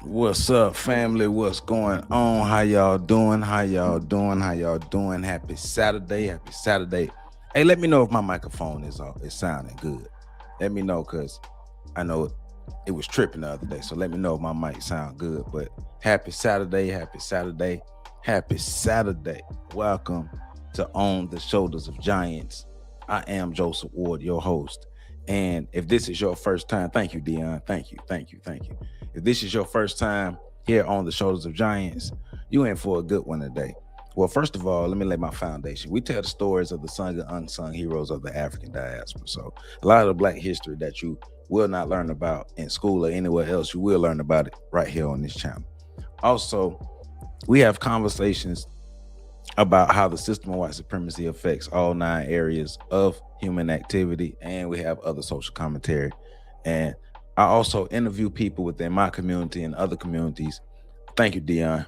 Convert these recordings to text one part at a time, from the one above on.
What's up, family? What's going on? How y'all doing? How y'all doing? How y'all doing? Happy Saturday. Happy Saturday. Hey, let me know if my microphone is sounding good. Let me know because I know it was tripping the other day. So let me know if my mic sound good. But happy Saturday. Happy Saturday. Happy Saturday. Welcome to On the Shoulders of Giants. I am Joseph Ward, your host. And if this is your first time, thank you, Dion. Thank you, thank you, thank you. If this is your first time here on the Shoulders of Giants, you in for a good one today. Well, first of all, let me lay my foundation. We tell the stories of the sung and unsung heroes of the African diaspora. So a lot of the Black history that you will not learn about in school or anywhere else, you will learn about it right here on this channel. Also, we have conversations about how the system of white supremacy affects all 9 areas of human activity, and we have other social commentary. And I also interview people within my community and other communities. Thank you, Dion.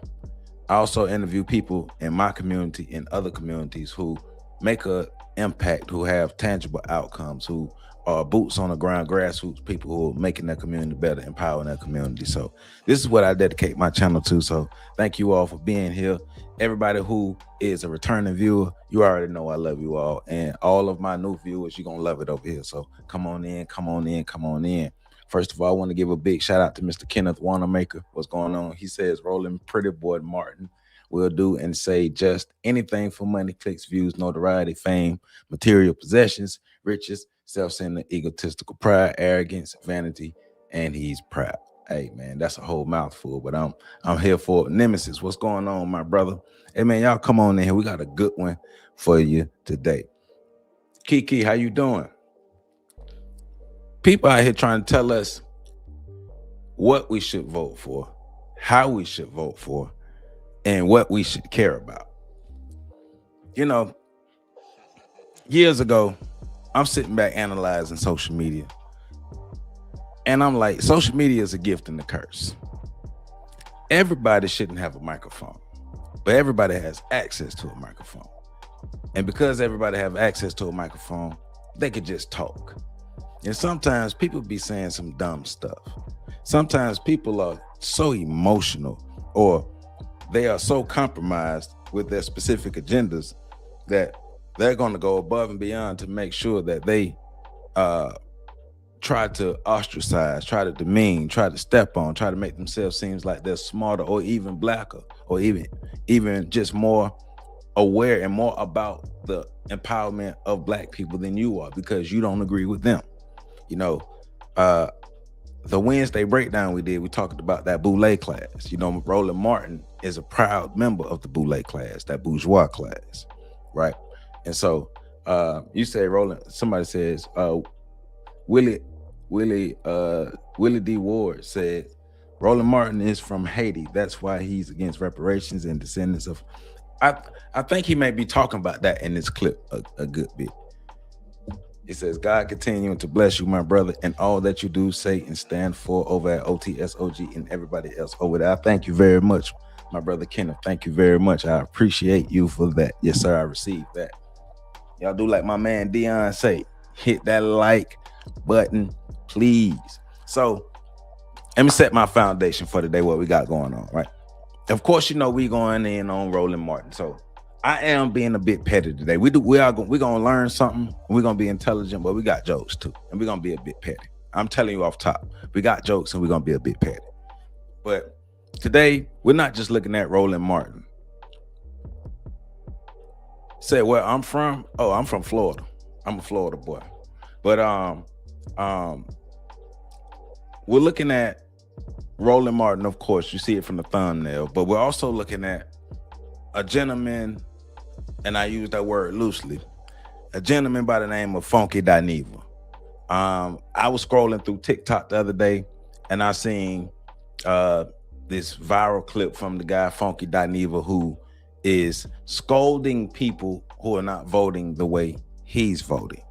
I also interview people in my community and other communities who make a impact, who have tangible outcomes, who are boots on the ground, grassroots people who are making their community better, empowering their community. So this is what I dedicate my channel to. So thank you all for being here. Everybody who is a returning viewer, you already know I love you all. And all of my new viewers, you're going to love it over here. So come on in, come on in, come on in. First of all, I want to give a big shout out to Mr. Kenneth Wanamaker. What's going on? He says, Roland, pretty boy Martin will do and say just anything for money, clicks, views, notoriety, fame, material possessions, riches, self-centered, egotistical pride, arrogance, vanity, and he's proud. Hey man, that's a whole mouthful, but I'm here for it. Nemesis. What's going on, my brother? Hey man, y'all come on in here. We got a good one for you today. Kiki, how you doing? People out here trying to tell us what we should vote for, how we should vote for, and what we should care about. You know, years ago, I'm sitting back analyzing social media, and I'm like, social media is a gift and a curse. Everybody shouldn't have a microphone, but everybody has access to a microphone. And because everybody have access to a microphone, they could just talk. And sometimes people be saying some dumb stuff. Sometimes people are so emotional or they are so compromised with their specific agendas that they're going to go above and beyond to make sure that they try to ostracize, try to demean, try to step on, try to make themselves seem like they're smarter or even blacker or even just more aware and more about the empowerment of Black people than you are because you don't agree with them. You know, the Wednesday breakdown we talked about that Boule class. You know, Roland Martin is a proud member of the Boule class, that bourgeois class, right? And so you say, Roland, somebody says, Willie D. Ward said, Roland Martin is from Haiti. That's why he's against reparations and descendants of. I think he may be talking about that in this clip a good bit. It says, God continuing to bless you, my brother, and all that you do, say, and stand for over at OTSOG and everybody else over there. I thank you very much, my brother Kenneth. Thank you very much. I appreciate you for that. Yes, sir, I received that. Y'all do like my man Dion say, hit that like button, please. So let me set my foundation for today, what we got going on, right? Of course, you know, we going in on Roland Martin. So I am being a bit petty today. We're gonna learn something. We're gonna be intelligent, but we got jokes too, and we're gonna be a bit petty. I'm telling you off top, we got jokes and we're gonna be a bit petty. But today we're not just looking at Roland Martin. Say where I'm from. Oh, I'm from Florida. I'm a Florida boy. But we're looking at Roland Martin. Of course, you see it from the thumbnail, but we're also looking at a gentleman. And I use that word loosely, a gentleman by the name of Funky Dineva. I was scrolling through TikTok the other day, and I seen this viral clip from the guy Funky Dineva, who is scolding people who are not voting the way he's voting.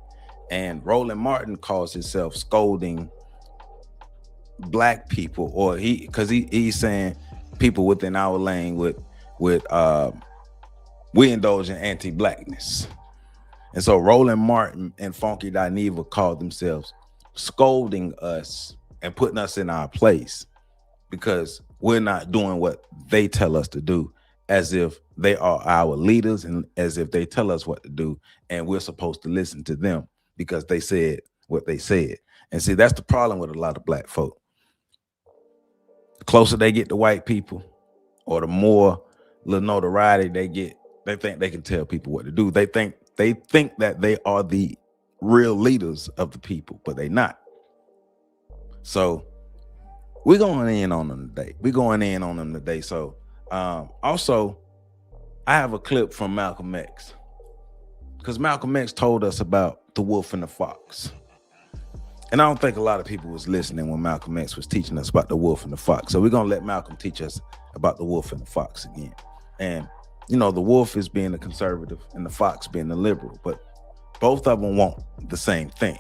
And Roland Martin calls himself scolding Black people, or he's saying people within our lane with we indulge in anti-Blackness. And so Roland Martin and Funky Dineva called themselves scolding us and putting us in our place because we're not doing what they tell us to do, as if they are our leaders and as if they tell us what to do, and we're supposed to listen to them because they said what they said. And see, that's the problem with a lot of black folk. The closer they get to white people, or the more little notoriety they get, they think they can tell people what to do. They think that they are the real leaders of the people, but they're not. So we're going in on them today. So also, I have a clip from Malcolm X, because Malcolm X told us about the wolf and the fox. And I don't think a lot of people was listening when Malcolm X was teaching us about the wolf and the fox. So we're going to let Malcolm teach us about the wolf and the fox again. And, you know, the wolf is being the conservative and the fox being the liberal, but both of them want the same thing.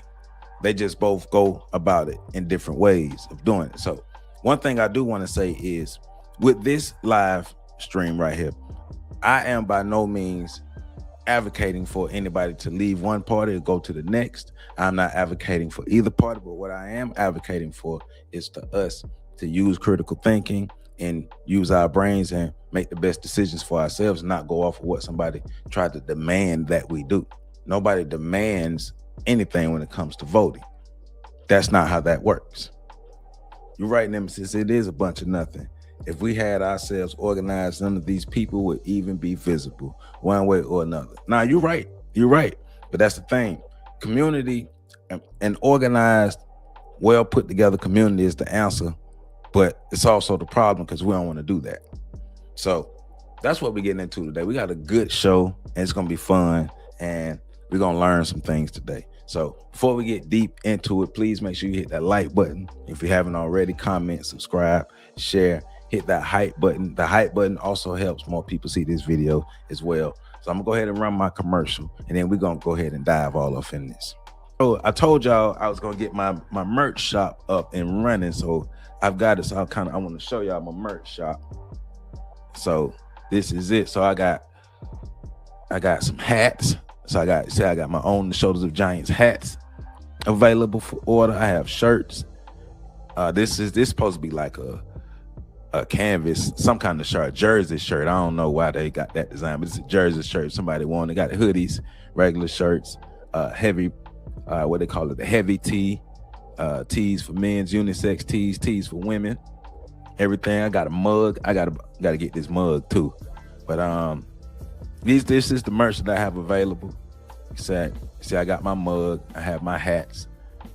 They just both go about it in different ways of doing it. So one thing I do want to say is, with this live stream right here, I am by no means advocating for anybody to leave one party or go to the next. I'm not advocating for either party, but what I am advocating for is to us to use critical thinking and use our brains and make the best decisions for ourselves, not go off of what somebody tried to demand that we do. Nobody demands anything when it comes to voting. That's not how that works. You're right, Nemesis, it is a bunch of nothing. If we had ourselves organized, none of these people would even be visible one way or another. Now, you're right. But that's the thing. Community, an organized, well put together community is the answer, but it's also the problem because we don't want to do that. So that's what we're getting into today. We got a good show and it's going to be fun, and we're going to learn some things today. So before we get deep into it, please make sure you hit that like button. If you haven't already, comment, subscribe, share, hit that hype button. The hype button also helps more people see this video as well. So I'm gonna go ahead and run my commercial, and then we're gonna go ahead and dive all off in this. So I told y'all I was gonna get my merch shop up and running. So I've got it. So I want to show y'all my merch shop. So this is it. So I got some hats. So I got my own The Shoulders of Giants hats available for order. I have shirts. This is supposed to be like a canvas, some kind of shirt, jersey shirt. I don't know why they got that design, but it's a jersey shirt. Somebody wanted. Got hoodies, regular shirts, heavy, what they call it, the heavy tee, tees for men's, unisex tees for women, everything. I got a mug. I gotta get this mug too. But this is the merch that I have available. See, I got my mug, I have my hats,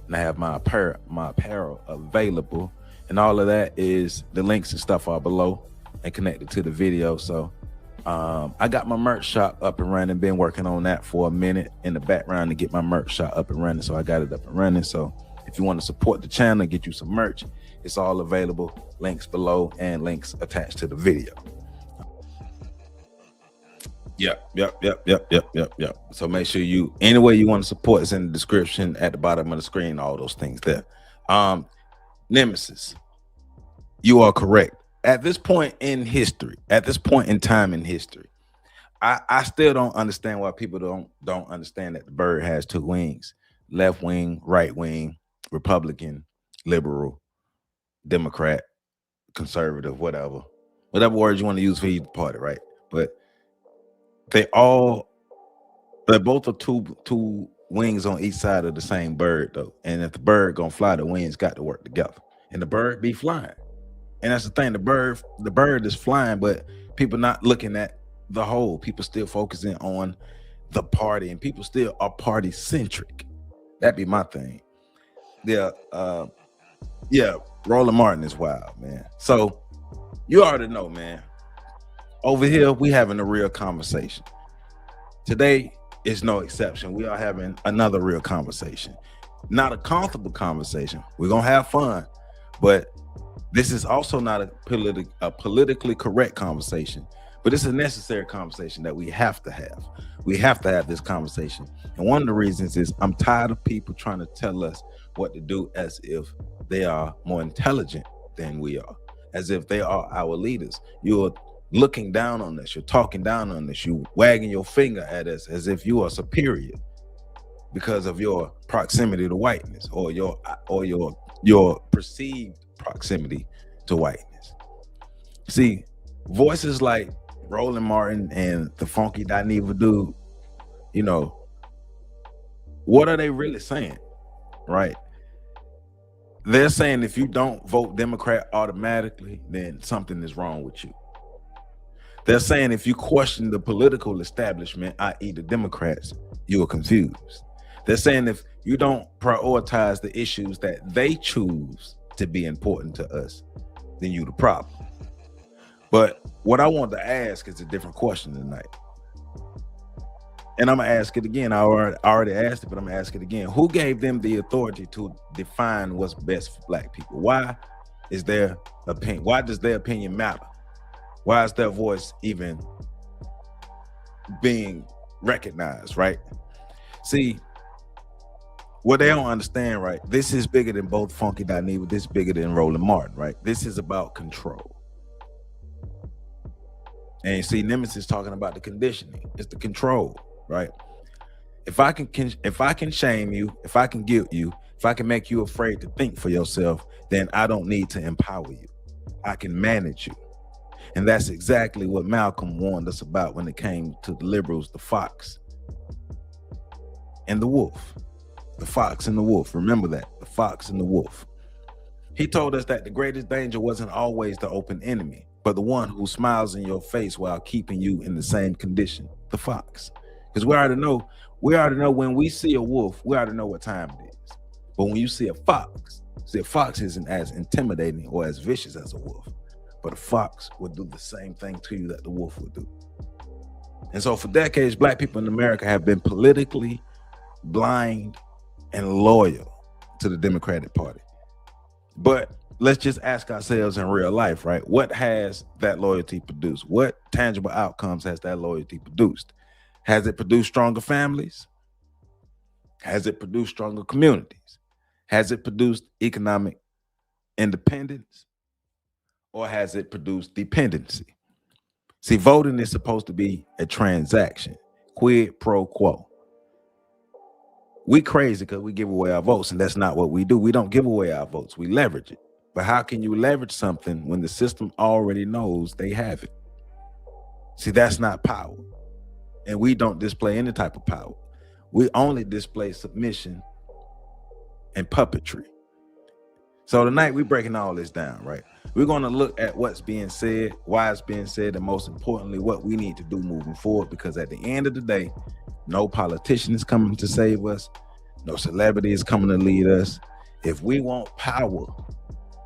and I have my apparel available. And all of that is, the links and stuff are below and connected to the video. So I got my merch shop up and running. Been working on that for a minute in the background to get my merch shop up and running. So I got it up and running. So if you want to support the channel, get you some merch, it's all available. Links below and links attached to the video. Yep. So make sure any way you want to support is in the description at the bottom of the screen, all those things there. Nemesis, you are correct. At this point in history, at this point in time in history, I still don't understand why people don't understand that the bird has two wings: left wing, right wing, Republican, liberal, Democrat, conservative, whatever words you want to use for either party, right? But they're both are two wings on each side of the same bird, though. And if the bird gonna fly, the wings got to work together. And the bird be flying. And that's the thing, the bird is flying, but people not looking at the whole. People still focusing on the party, and people still are party centric. That'd be my thing. Yeah, Roland Martin is wild, man. So you already know, man. Over here, we having a real conversation. Today is no exception. We are having another real conversation. Not a comfortable conversation. We're gonna have fun, but this is also not a politically correct conversation, but it's a necessary conversation that we have to have. We have to have this conversation. And one of the reasons is I'm tired of people trying to tell us what to do as if they are more intelligent than we are, as if they are our leaders. You're looking down on us, you're talking down on us, you wagging your finger at us as if you are superior because of your proximity to whiteness, or your perceived proximity to whiteness. See, voices like Roland Martin and the Funky Dineva dude, you know, what are they really saying, right? They're saying if you don't vote Democrat automatically, then something is wrong with you. They're saying if you question the political establishment, i.e. the Democrats, you are confused. They're saying if you don't prioritize the issues that they choose to be important to us, then you the problem. But what I want to ask is a different question tonight. And I'm gonna ask it again. I already asked it, but I'm gonna ask it again. Who gave them the authority to define what's best for Black people? Why is their opinion? Why does their opinion matter? Why is their voice even being recognized, right? See, what they don't understand, right? This is bigger than both Funky Dineva. This is bigger than Roland Martin, right? This is about control. And you see, Nemesis talking about the conditioning. It's the control, right? If I can shame you, if I can guilt you, if I can make you afraid to think for yourself, then I don't need to empower you. I can manage you. And that's exactly what Malcolm warned us about when it came to the liberals, the fox and the wolf. The fox and the wolf. Remember that, the fox and the wolf. He told us that the greatest danger wasn't always the open enemy, but the one who smiles in your face while keeping you in the same condition, the fox. Because we already know when we see a wolf, we already know what time it is. But when you see a fox isn't as intimidating or as vicious as a wolf, but a fox would do the same thing to you that the wolf would do. And so for decades, Black people in America have been politically blind and loyal to the Democratic Party. But let's just ask ourselves in real life, right? What has that loyalty produced? What tangible outcomes has that loyalty produced? Has it produced stronger families? Has it produced stronger communities? Has it produced economic independence? Or has it produced dependency? See, voting is supposed to be a transaction, quid pro quo. We crazy because we give away our votes, and that's not what we do. We don't give away our votes, we leverage it. But how can you leverage something when the system already knows they have it? See, that's not power. And we don't display any type of power. We only display submission and puppetry. So tonight we're breaking all this down, right? We're going to look at what's being said, why it's being said, and most importantly, what we need to do moving forward. Because at the end of the day, no politician is coming to save us. No celebrity is coming to lead us. If we want power,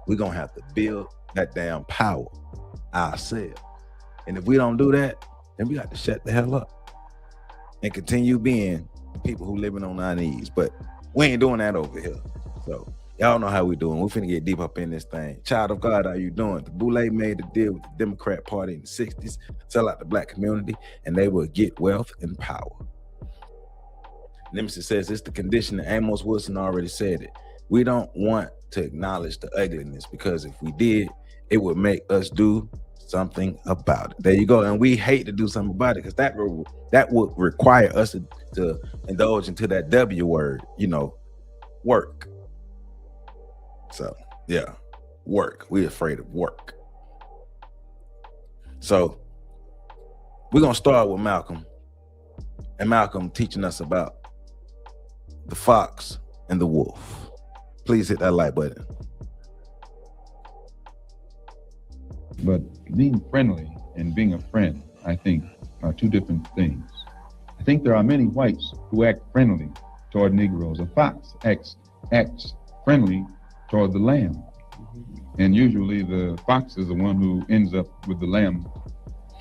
we're going to have to build that damn power ourselves. And if we don't do that, then we got to shut the hell up and continue being people who living on our knees. But we ain't doing that over here. So y'all know how we doing. We're finna get deep up in this thing. Child of God, how you doing? The Boule made a deal with the Democrat Party in the 60s, sell out the Black community, and they will get wealth and power. Nemesis says it's the condition, and Amos Wilson already said it. We don't want to acknowledge the ugliness, because if we did, it would make us do something about it. There you go. And we hate to do something about it, because that would require us to indulge into that W word, you know, work. So yeah, work. We're afraid of work. So we're gonna start with Malcolm, and Malcolm teaching us about the fox and the wolf. Please hit that like button. But being friendly and being a friend, I think, are two different things. I think there are many whites who act friendly toward Negroes. A fox acts friendly toward the lamb. And usually the fox is the one who ends up with the lamb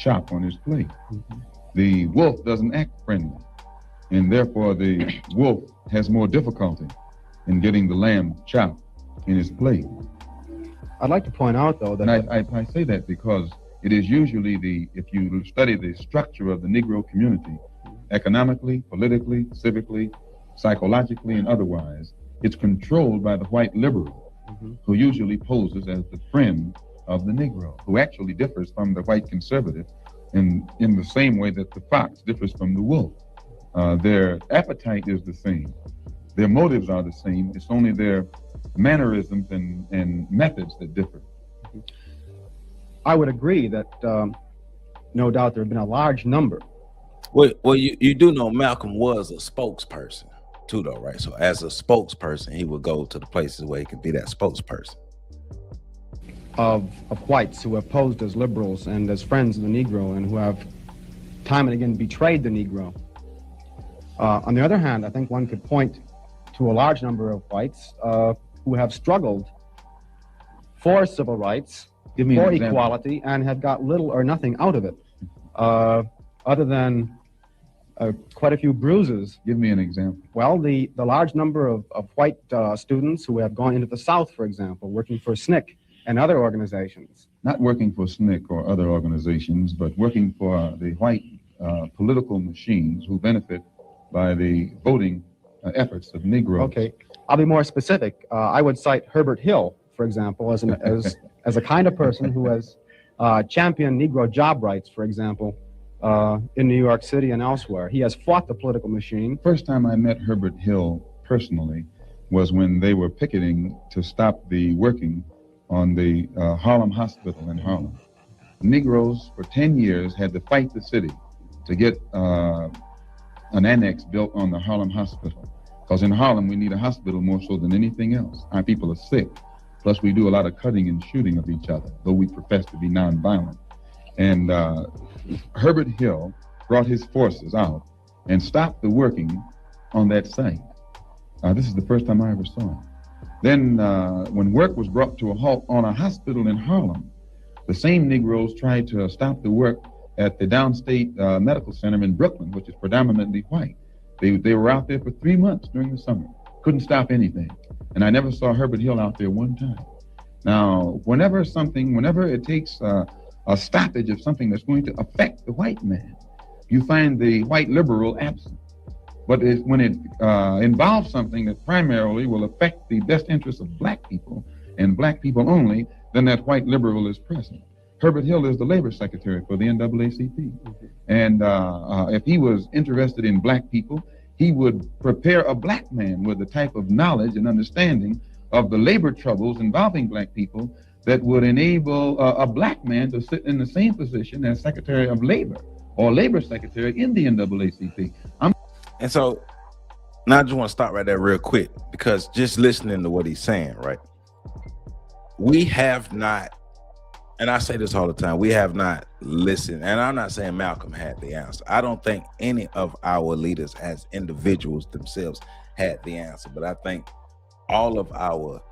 chop on his plate. The wolf doesn't act friendly, and therefore the wolf has more difficulty in getting the lamb chop in his plate. I'd like to point out, though, that I say that because it is usually if you study the structure of the Negro community, economically, politically, civically, psychologically, and otherwise, it's controlled by the white liberal, who usually poses as the friend of the Negro, who actually differs from the white conservative in the same way that the fox differs from the wolf. Their appetite is the same. Their motives are the same. It's only their mannerisms and methods that differ. I would agree that no doubt there have been a large number. Well, you do know Malcolm was a spokesperson too, though, right? So as a spokesperson, he would go to the places where he could be that spokesperson. Of whites who have posed as liberals and as friends of the Negro and who have time and again betrayed the Negro. On the other hand, I think one could point to a large number of whites who have struggled for civil rights, for equality, and have got little or nothing out of it, other than quite a few bruises. Give me an example. Well, the large number of white students who have gone into the South, for example, working for SNCC and other organizations. Not working for SNCC or other organizations, but working for the white political machines who benefit by the voting efforts of Negroes. Okay, I'll be more specific. I would cite Herbert Hill, for example, as a kind of person who has championed Negro job rights, for example, in New York City and elsewhere. He has fought the political machine. First time I met Herbert Hill personally was when they were picketing to stop the working on the Harlem Hospital in Harlem. Negroes for 10 years had to fight the city to get an annex built on the Harlem Hospital. Because in Harlem, we need a hospital more so than anything else. Our people are sick. Plus, we do a lot of cutting and shooting of each other, though we profess to be nonviolent. And Herbert Hill brought his forces out and stopped the working on that site. This is the first time I ever saw him. Then when work was brought to a halt on a hospital in Harlem, the same Negroes tried to stop the work at the Downstate Medical Center in Brooklyn, which is predominantly white. They were out there for 3 months during the summer, couldn't stop anything. And I never saw Herbert Hill out there one time. Now, whenever it takes a stoppage of something that's going to affect the white man, you find the white liberal absent. But when it involves something that primarily will affect the best interests of black people and black people only, then that white liberal is present. Herbert Hill is the labor secretary for the NAACP. Mm-hmm. And if he was interested in black people, he would prepare a black man with the type of knowledge and understanding of the labor troubles involving black people that would enable a black man to sit in the same position as Secretary of Labor or Labor Secretary in the NAACP. And so now I just want to stop right there real quick, because just listening to what he's saying, right? We have not, and I say this all the time, we have not listened, and I'm not saying Malcolm had the answer. I don't think any of our leaders as individuals themselves had the answer, but I think all of our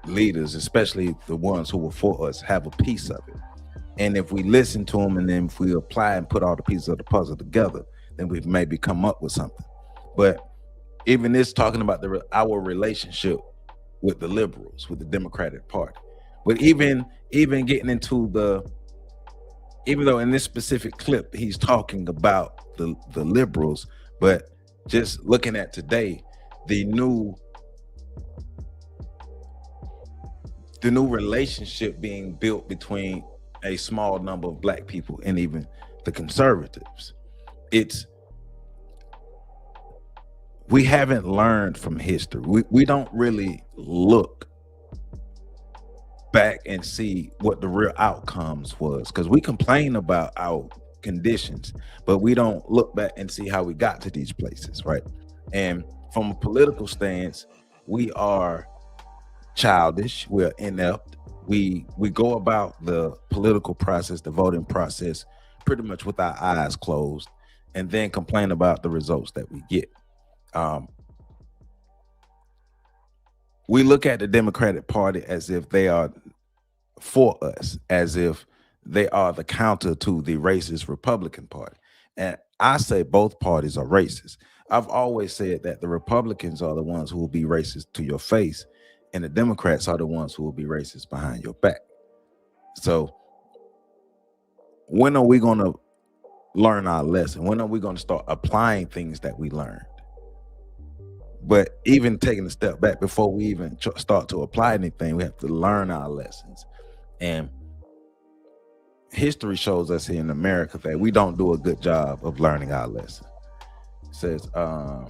leaders, especially the ones who were for us, have a piece of it. And if we listen to them, and then if we apply and put all the pieces of the puzzle together, then we maybe come up with something. But even this talking about our relationship with the liberals, with the Democratic Party. But even getting into even though in this specific clip he's talking about the liberals, but just looking at today, the new relationship being built between a small number of black people and even the conservatives. We haven't learned from history. We don't really look back and see what the real outcomes was, because we complain about our conditions, but we don't look back and see how we got to these places, right? And from a political stance, we are childish, we're inept. We go about the political process, the voting process, pretty much with our eyes closed, and then complain about the results that we get. We look at the Democratic Party as if they are for us, as if they are the counter to the racist Republican Party. And I say both parties are racist. I've always said that the Republicans are the ones who will be racist to your face, and the Democrats are the ones who will be racist behind your back. So when are we going to learn our lesson? When are we going to start applying things that we learned? But even taking a step back before we even start to apply anything, we have to learn our lessons. And history shows us here in America that we don't do a good job of learning our lesson. It says, let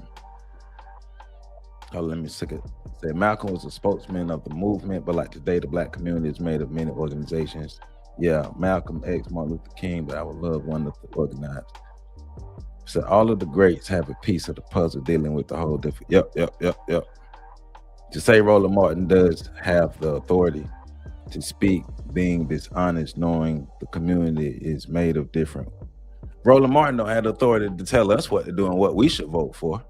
me see it. Say Malcolm was a spokesman of the movement, but like today, the black community is made of many organizations Yeah, Malcolm X, Martin Luther King, but I would love one of the organized. So all of the greats have a piece of the puzzle dealing with the whole different. Yep. To say Roland Martin does have the authority to speak, being dishonest, knowing the community is made of different. Roland Martin don't have the authority to tell us what to do and what we should vote for.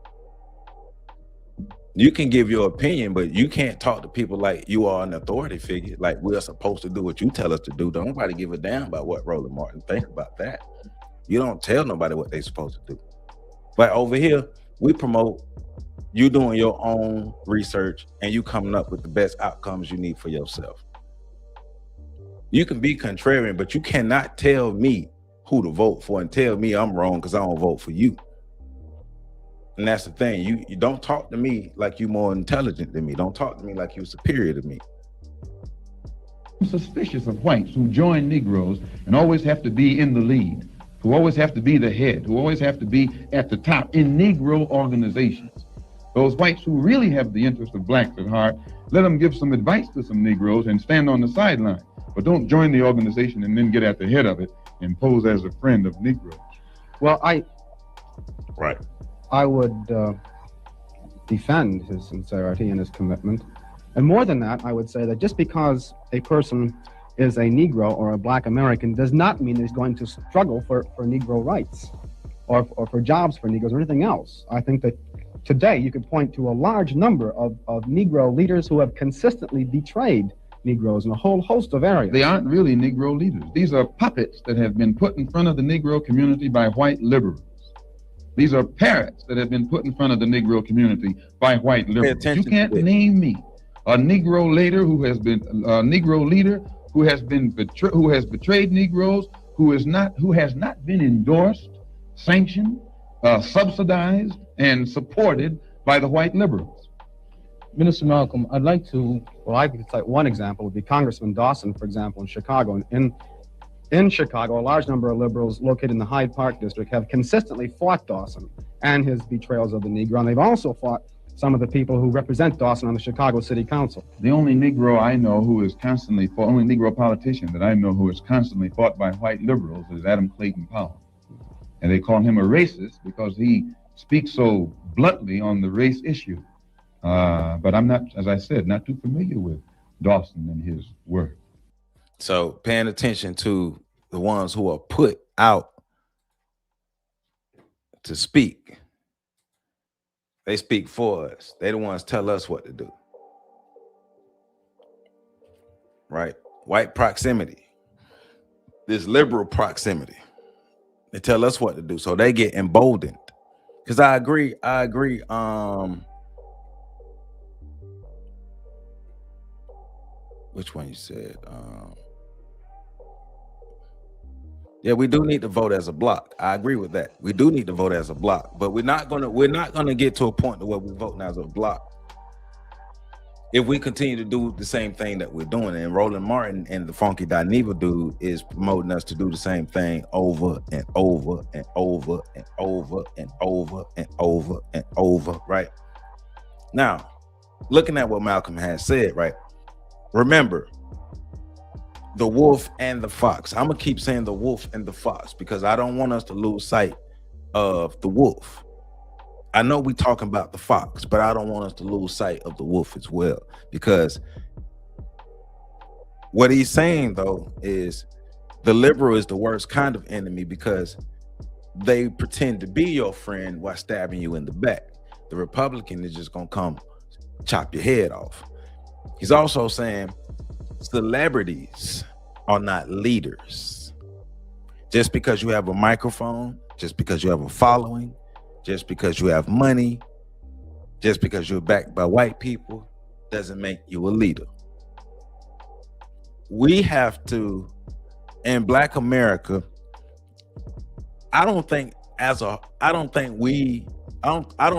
You can give your opinion, but you can't talk to people like you are an authority figure, like we're supposed to do what you tell us to do. Don't nobody give a damn about what Roland Martin think about that. You don't tell nobody what they're supposed to do. But over here, we promote you doing your own research and you coming up with the best outcomes you need for yourself. You can be contrarian, but you cannot tell me who to vote for and tell me I'm wrong because I don't vote for you. And that's the thing. You don't talk to me like you're more intelligent than me. Don't talk to me like you're superior to me. I'm suspicious of whites who join Negroes and always have to be in the lead, who always have to be the head, who always have to be at the top in Negro organizations. Those whites who really have the interest of blacks at heart, let them give some advice to some Negroes and stand on the sideline. But don't join the organization and then get at the head of it and pose as a friend of Negroes. Well, Right. I would defend his sincerity and his commitment. And more than that, I would say that just because a person is a Negro or a Black American does not mean he's going to struggle for Negro rights or for jobs for Negroes or anything else. I think that today you could point to a large number of Negro leaders who have consistently betrayed Negroes in a whole host of areas. They aren't really Negro leaders. These are puppets that have been put in front of the Negro community by white liberals. These are parrots that have been put in front of the Negro community by white liberals. You can't name me a Negro leader who has been betrayed Negroes, who has not been endorsed, sanctioned, subsidized, and supported by the white liberals. Minister Malcolm, I'd like to, well, I could cite one example would be Congressman Dawson, for example, in Chicago. In Chicago, a large number of liberals located in the Hyde Park district have consistently fought Dawson and his betrayals of the Negro, and they've also fought some of the people who represent Dawson on the Chicago City Council. The only Negro I know who is constantly fought, only Negro politician that I know who is constantly fought by white liberals is Adam Clayton Powell. And they call him a racist because he speaks so bluntly on the race issue. But I'm not, as I said, not too familiar with Dawson and his work. So paying attention to the ones who are put out to speak. They speak for us. They the ones tell us what to do. Right? White proximity. This liberal proximity. They tell us what to do. So they get emboldened. Because I agree. Which one you said? Yeah, we do need to vote as a block. I agree with that. We do need to vote as a block, but we're not gonna get to a point where we're voting as a block if we continue to do the same thing that we're doing. And Roland Martin and the Funky Dineva dude is promoting us to do the same thing over and over and over and over and over and over and over. Right now, looking at what Malcolm has said, right? Remember, the wolf and the fox. I'm gonna keep saying the wolf and the fox because I don't want us to lose sight of the wolf. I know we talking about the fox, but I don't want us to lose sight of the wolf as well, because what he's saying though is the liberal is the worst kind of enemy because they pretend to be your friend while stabbing you in the back. The Republican is just gonna come chop your head off. He's also saying celebrities are not leaders. Just because you have a microphone, just because you have a following, just because you have money, just because you're backed by white people, doesn't make you a leader. We have to, in Black America, I don't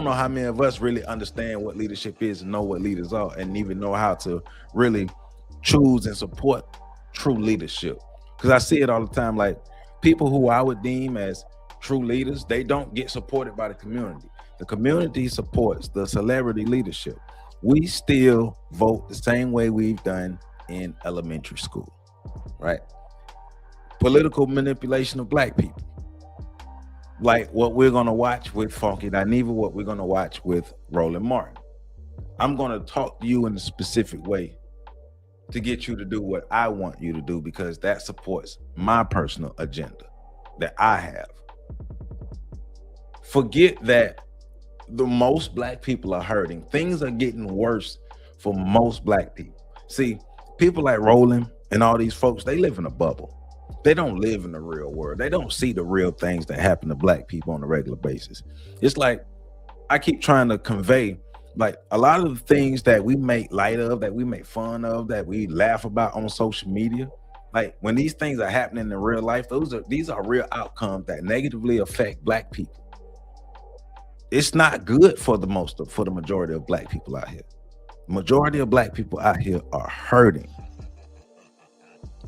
know how many of us really understand what leadership is and know what leaders are and even know how to really choose and support true leadership. Because I see it all the time, like people who I would deem as true leaders, they don't get supported by the community. The community supports the celebrity leadership. We still vote the same way we've done in elementary school, right? political manipulation of black people. Like what we're gonna watch with FBA, what we're gonna watch with Roland Martin. I'm gonna talk to you in a specific way to get you to do what I want you to do, because that supports my personal agenda that I have. Forget that the most black people are hurting. Things are getting worse for most black people. See, people like Roland and all these folks, they live in a bubble. They don't live in the real world. They don't see the real things that happen to black people on a regular basis. It's like I keep trying to convey, like a lot of the things that we make light of, that we make fun of, that we laugh about on social media, like when these things are happening in real life, these are real outcomes that negatively affect black people. It's not good for the majority of black people out here. The majority of black people out here are hurting.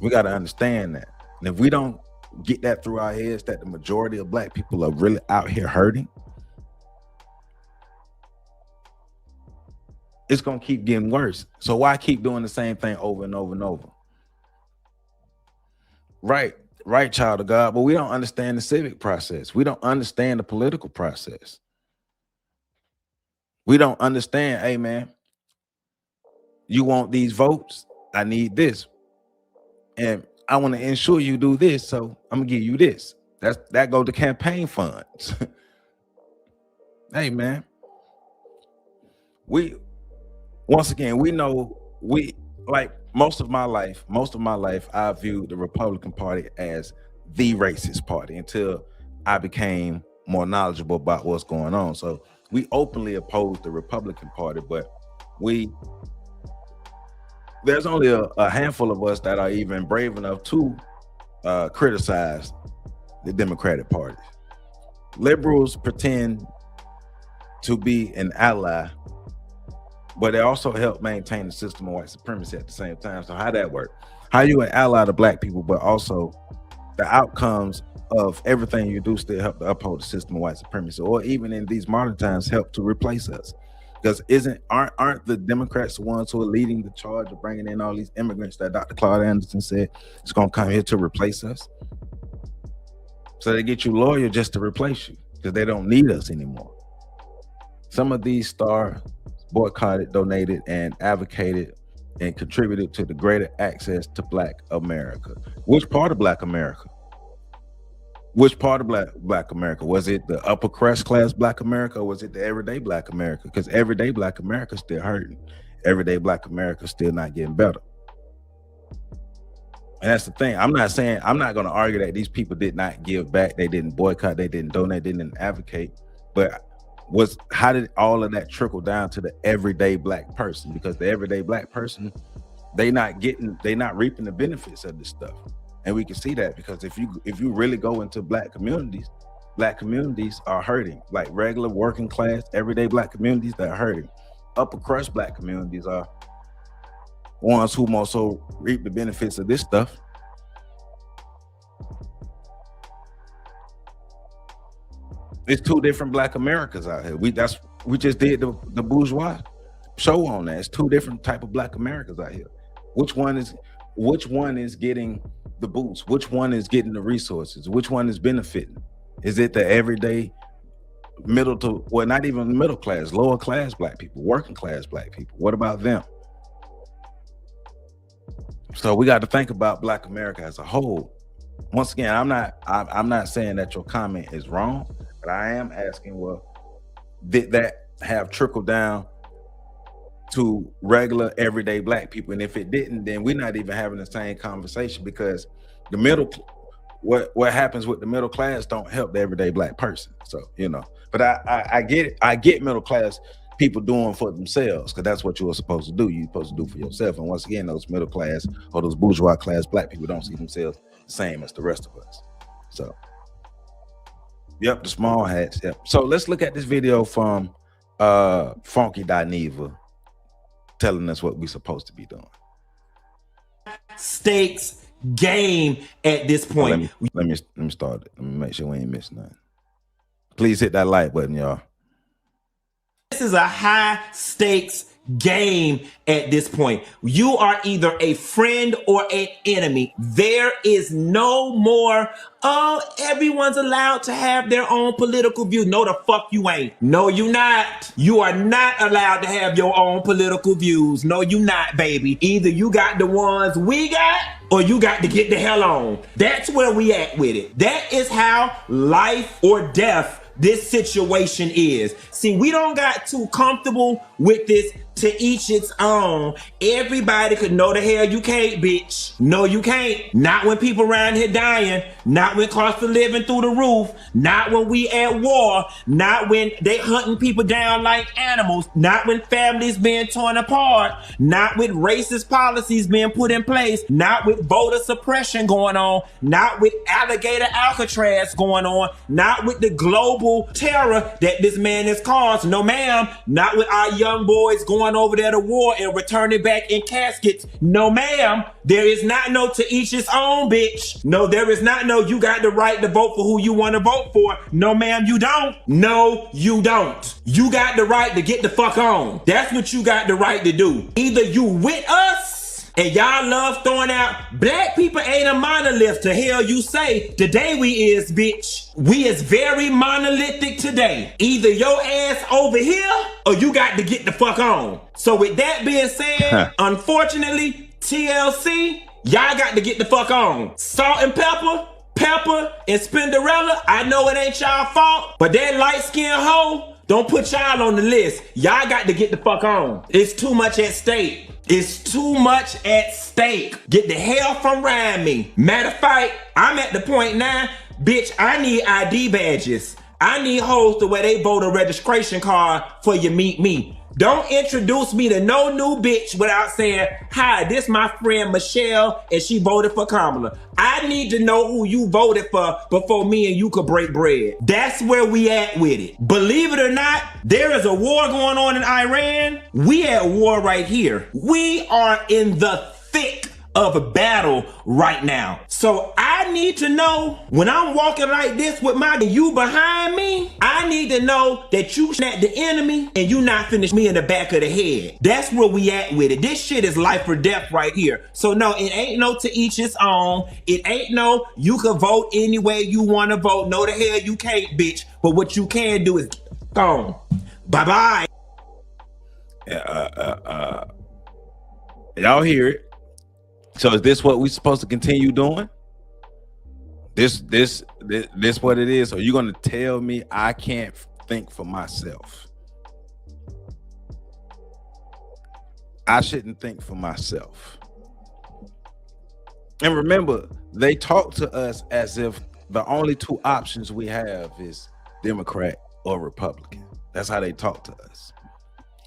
We got to understand that. And if we don't get that through our heads, that the majority of black people are really out here hurting, it's going to keep getting worse. So why keep doing the same thing over and over and over? Right, child of God. But we don't understand the civic process. We don't understand the political process. We don't understand, hey man, you want these votes? I need this. And I want to ensure you do this, so I'm gonna give you this. That goes to campaign funds. Hey man, once again, we know, like most of my life, I viewed the Republican Party as the racist party until I became more knowledgeable about what's going on. So we openly oppose the Republican Party, but there's only a handful of us that are even brave enough to criticize the Democratic Party. Liberals pretend to be an ally, but they also help maintain the system of white supremacy at the same time. So how that work? How you an ally to black people, but also the outcomes of everything you do still help to uphold the system of white supremacy, or even in these modern times help to replace us? Because aren't the Democrats the ones who are leading the charge of bringing in all these immigrants that Dr. Claude Anderson said is going to come here to replace us? So they get you loyal just to replace you because they don't need us anymore. Some of these stars boycotted, donated, and advocated and contributed to the greater access to Black America. Which part of Black America? Which part of Black America? Was it the upper crust class Black America, or was it the everyday Black America? Because everyday Black America is still hurting. Everyday Black America is still not getting better. And that's the thing. I'm not going to argue that these people did not give back. They didn't boycott. They didn't donate. They didn't advocate. But how did all of that trickle down to the everyday Black person? Because the everyday Black person, they not reaping the benefits of this stuff. And we can see that because if you really go into Black communities are hurting. Like regular working class, everyday Black communities that are hurting. Upper crust Black communities are ones who also reap the benefits of this stuff. It's two different Black Americas out here. We just did the bourgeois show on that. It's two different type of Black Americas out here. Which one is getting the boost? Which one is getting the resources? Which one is benefiting? Is it the everyday not even middle class, lower class Black people, working class Black people? What about them? So we got to think about Black America as a whole. Once again, I'm not saying that your comment is wrong, but I am asking, well, did that have trickled down to regular everyday Black people? And if it didn't, then we're not even having the same conversation, because what happens with the middle class don't help the everyday Black person. So, but I get it. I get middle class people doing for themselves, because that's what you were supposed to do. You're supposed to do for yourself. And once again, those middle class or those bourgeois class Black people don't see themselves the same as the rest of us. So, yep, the small hats. Yep. So let's look at this video from FBA telling us what we're supposed to be doing. Stakes game at this point. Let me start it. Let me make sure we ain't missing nothing. Please hit that like button, y'all. This is a high stakes game at this point. You are either a friend or an enemy. There is no more, oh, everyone's allowed to have their own political view. No, the fuck you ain't. No, you not. You are not allowed to have your own political views. No, you not, baby. Either you got the ones we got, or you got to get the hell on. That's where we at with it. That is how life or death this situation is. See, we don't got too comfortable with this to each its own. Everybody could know the hell you can't, bitch. No, you can't. Not when people around here dying. Not when cost of living through the roof. Not when we at war. Not when they hunting people down like animals. Not when families being torn apart. Not with racist policies being put in place. Not with voter suppression going on. Not with alligator Alcatraz going on. Not with the global terror that this man has caused. No, ma'am. Not with our young boys going over there to war and returning back in caskets. No, ma'am. There is not no to each his own, bitch. No, there is not no you got the right to vote for who you want to vote for. No, ma'am, you don't. No, you don't. You got the right to get the fuck on. That's what you got the right to do. Either you with us, and y'all love throwing out black people ain't a monolith. To hell you say. Today we is, bitch. We is very monolithic today. Either your ass over here or you got to get the fuck on. So with that being said, unfortunately, TLC, y'all got to get the fuck on. Salt and pepper, Pepper and Spinderella, I know it ain't y'all fault, but that light-skinned hoe, don't put y'all on the list. Y'all got to get the fuck on. It's too much at stake. It's too much at stake. Get the hell from around me. Matter of fact, I'm at the point now, bitch, I need ID badges. I need hoes to wear they voter registration card for you meet me. Don't introduce me to no new bitch without saying, hi, this my friend Michelle and she voted for Kamala. I need to know who you voted for before me and you could break bread. That's where we at with it. Believe it or not, there is a war going on in Iran. We at war right here. We are in the thick of a battle right now. So I need to know when I'm walking like this with my you behind me, I need to know that you at the enemy and you not finish me in the back of the head. That's where we at with it. This shit is life or death right here. So no, it ain't no to each his own. It ain't no you can vote any way you want to vote. No the hell you can't, bitch. But what you can do is go on. Bye-bye. Y'all hear it. So is this what we supposed to continue doing? This what it is? Or you gonna tell me I can't think for myself? I shouldn't think for myself. And remember, they talk to us as if the only two options we have is Democrat or Republican. That's how they talk to us.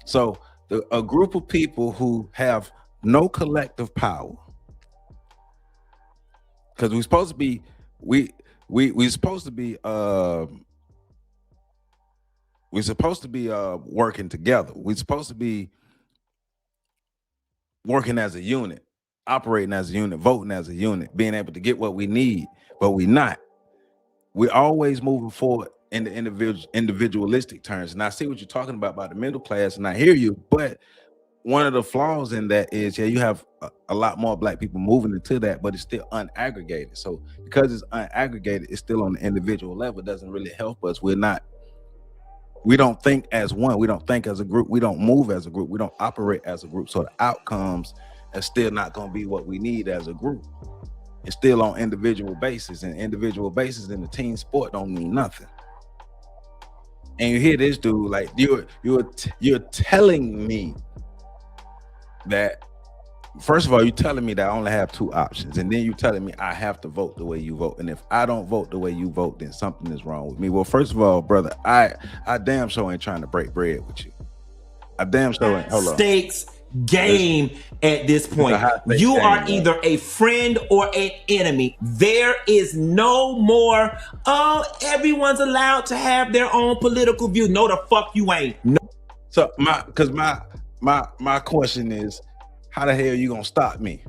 So a group of people who have no collective power, because we're supposed to be working together. We're supposed to be working as a unit, operating as a unit, voting as a unit, being able to get what we need, but we're not. We're always moving forward in the individualistic terms. And I see what you're talking about the middle class, and I hear you, but one of the flaws in that is, yeah, you have a lot more black people moving into that, but it's still unaggregated. So because it's unaggregated, it's still on the individual level. It doesn't really help us. We don't think as one. We don't think as a group. We don't move as a group. We don't operate as a group. So the outcomes are still not going to be what we need as a group. It's still on individual basis, and individual basis in the team sport don't mean nothing. And you hear this dude like you're telling me that, first of all, you're telling me that I only have two options, and then you're telling me I have to vote the way you vote, and if I don't vote the way you vote, then something is wrong with me. Well, first of all, brother, I damn sure ain't trying to break bread with you. I damn sure ain't. Hold on. Stakes game at this point. You are either a friend or an enemy. There is no more, oh, everyone's allowed to have their own political view. No, the fuck you ain't. No. So my question is, how the hell are you gonna stop me?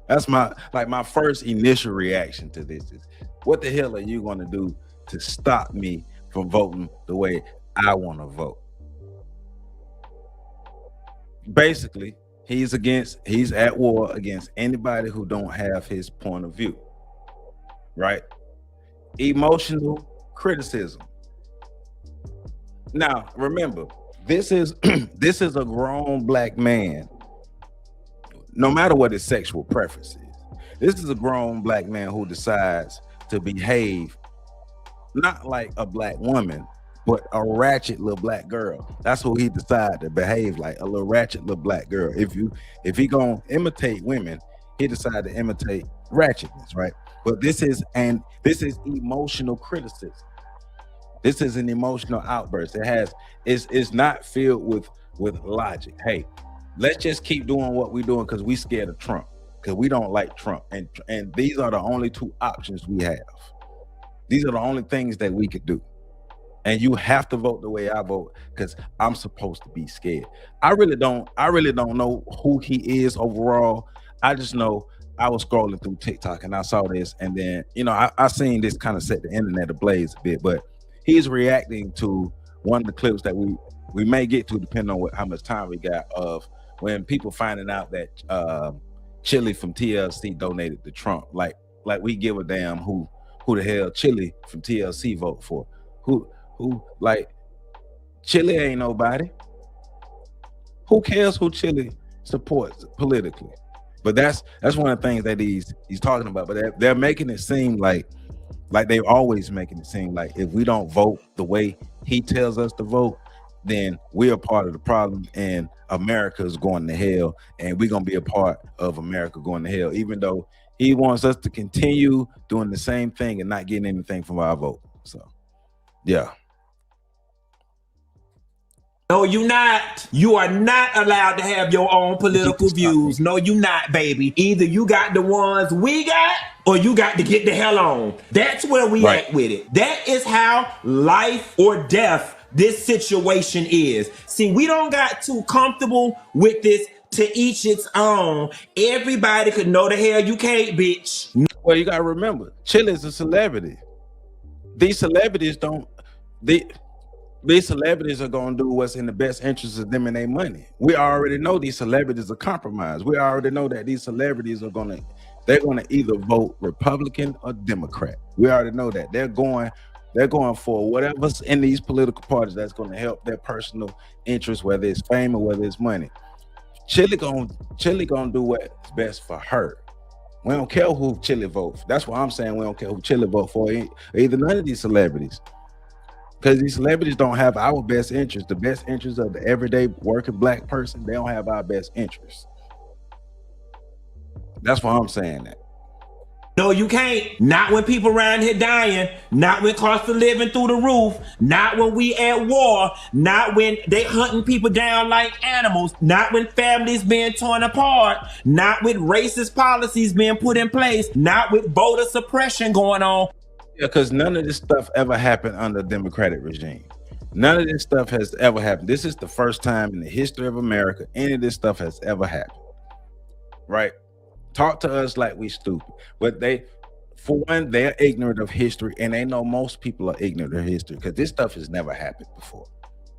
That's my first initial reaction to this is, what the hell are you gonna do to stop me from voting the way I want to vote? basically he's at war against anybody who don't have his point of view, right? Emotional criticism. Now remember, this is this is a grown black man, no matter what his sexual preference is. This is a grown black man who decides to behave not like a black woman, but a ratchet little black girl. That's who he decided to behave like, a little ratchet little black girl. If he gonna imitate women, he decided to imitate ratchetness, right? But this is emotional criticism. This is an emotional outburst. It's not filled with logic. Hey, let's just keep doing what we're doing because we scared of Trump, because we don't like Trump. And these are the only two options we have. These are the only things that we could do. And you have to vote the way I vote because I'm supposed to be scared. I really don't know who he is overall. I just know I was scrolling through TikTok and I saw this, and then I seen this kind of set the internet ablaze a bit. But he's reacting to one of the clips that we may get to, depending on how much time we got, of when people finding out that Chili from TLC donated to Trump. Like we give a damn who the hell Chili from TLC vote for. Who like Chili ain't nobody. Who cares who Chili supports politically? But that's one of the things that he's talking about. But they're making it seem like they're always making it seem like if we don't vote the way he tells us to vote, then we're a part of the problem and America is going to hell, and we're gonna be a part of America going to hell, even though he wants us to continue doing the same thing and not getting anything from our vote. So yeah. No, you not. You are not allowed to have your own political views. No, you not, baby. Either you got the ones we got, or you got to get the hell on. That's where we at with it. That is how life or death this situation is. See, we don't got too comfortable with this to each its own. Everybody could know the hell you can't, bitch. Well, you gotta remember, Chili's a celebrity. These celebrities these celebrities are going to do what's in the best interest of them and their money. We already know these celebrities are compromised. We already know that these celebrities they're going to either vote Republican or Democrat. We already know that they're going for whatever's in these political parties that's going to help their personal interests, whether it's fame or whether it's money. Chili gonna do what's best for her. We don't care who Chili vote for. That's why I'm saying we don't care who Chili vote for, either none of these celebrities. Because these celebrities don't have our best interest, the best interest of the everyday working black person. They don't have our best interest. That's why I'm saying that. No, you can't. Not when people around here dying. Not when cost of living through the roof. Not when we at war. Not when they hunting people down like animals. Not when families being torn apart. Not with racist policies being put in place. Not with voter suppression going on. Yeah, because none of this stuff ever happened under a Democratic regime. None of this stuff has ever happened. This is the first time in the history of America any of this stuff has ever happened. Right? Talk to us like we stupid. But for one, they're ignorant of history, and they know most people are ignorant of history because this stuff has never happened before.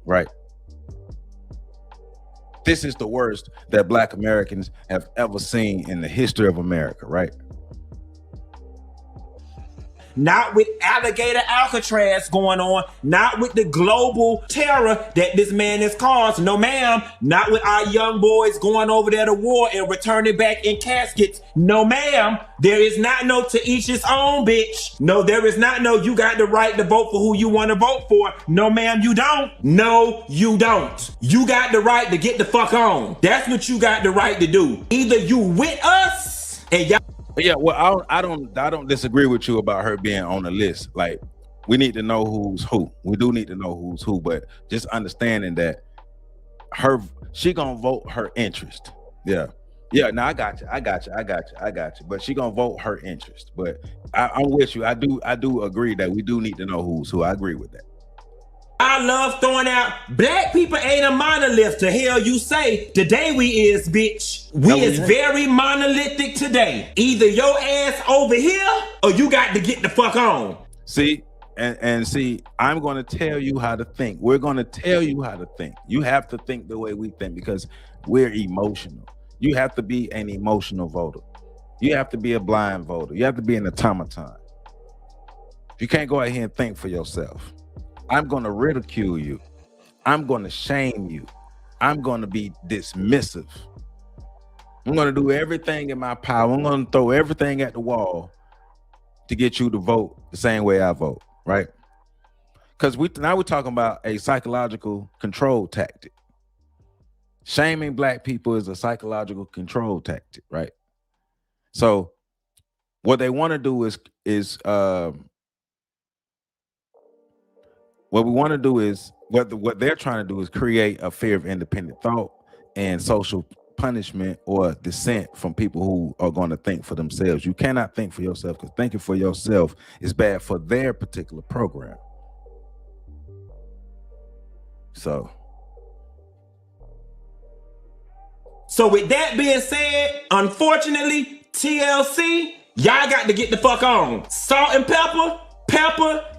Right? This is the worst that Black Americans have ever seen in the history of America, right? Not with alligator Alcatraz going on. Not with the global terror that this man has caused. No, ma'am. Not with our young boys going over there to war and returning back in caskets. No, ma'am. There is not no to each his own, bitch. No, there is not no you got the right to vote for who you want to vote for. No, ma'am, you don't. No, you don't. You got the right to get the fuck on. That's what you got the right to do. Either you with us and y'all. Yeah, well, I don't disagree with you about her being on the list. Like, we need to know who's who. We do need to know who's who, but just understanding that she gonna vote her interest. Yeah. No, I got you. But she gonna vote her interest. But I'm with you. I do agree that we do need to know who's who. I agree with that. I love throwing out black people ain't a monolith. To hell you say. Today we is, bitch. We is very monolithic today. Either your ass over here or you got to get the fuck on. See, And see, I'm going to tell you how to think. We're going to tell you how to think. You have to think the way we think because we're emotional. You have to be an emotional voter. You have to be a blind voter. You have to be an automaton. You can't go out here and think for yourself. I'm going to ridicule you. I'm going to shame you. I'm going to be dismissive. I'm going to do everything in my power. I'm going to throw everything at the wall to get you to vote the same way I vote, right? Because now we're talking about a psychological control tactic. Shaming black people is a psychological control tactic, right? So what they want to do is what they're trying to do is create a fear of independent thought and social punishment or dissent from people who are going to think for themselves. You cannot think for yourself because thinking for yourself is bad for their particular program. So with that being said, unfortunately, TLC, y'all got to get the fuck on. Salt and Pepper,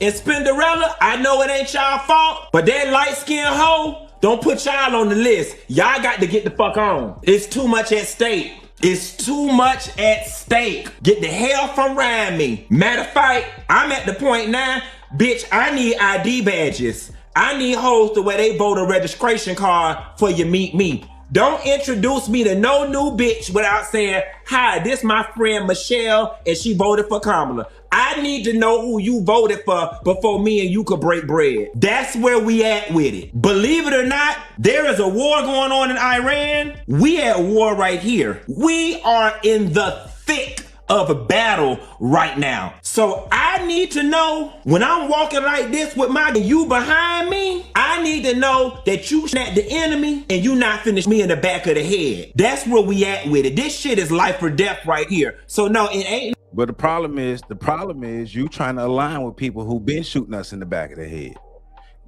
and Spinderella, I know it ain't y'all fault, but that light-skinned hoe, don't put y'all on the list. Y'all got to get the fuck on. It's too much at stake. It's too much at stake. Get the hell from around me. Matter of fact, I'm at the point now, bitch, I need ID badges. I need hoes to wear they voter registration card for you meet me. Don't introduce me to no new bitch without saying, hi, this my friend Michelle and she voted for Kamala. I need to know who you voted for before me and you could break bread. That's where we at with it. Believe it or not, there is a war going on in Iran. We at war right here. We are in the thick of a battle right now. So I need to know when I'm walking like this with you behind me, I need to know that you at the enemy and you not finish me in the back of the head. That's where we at with it. This shit is life or death right here. So no, it ain't. But the problem is you trying to align with people who've been shooting us in the back of the head.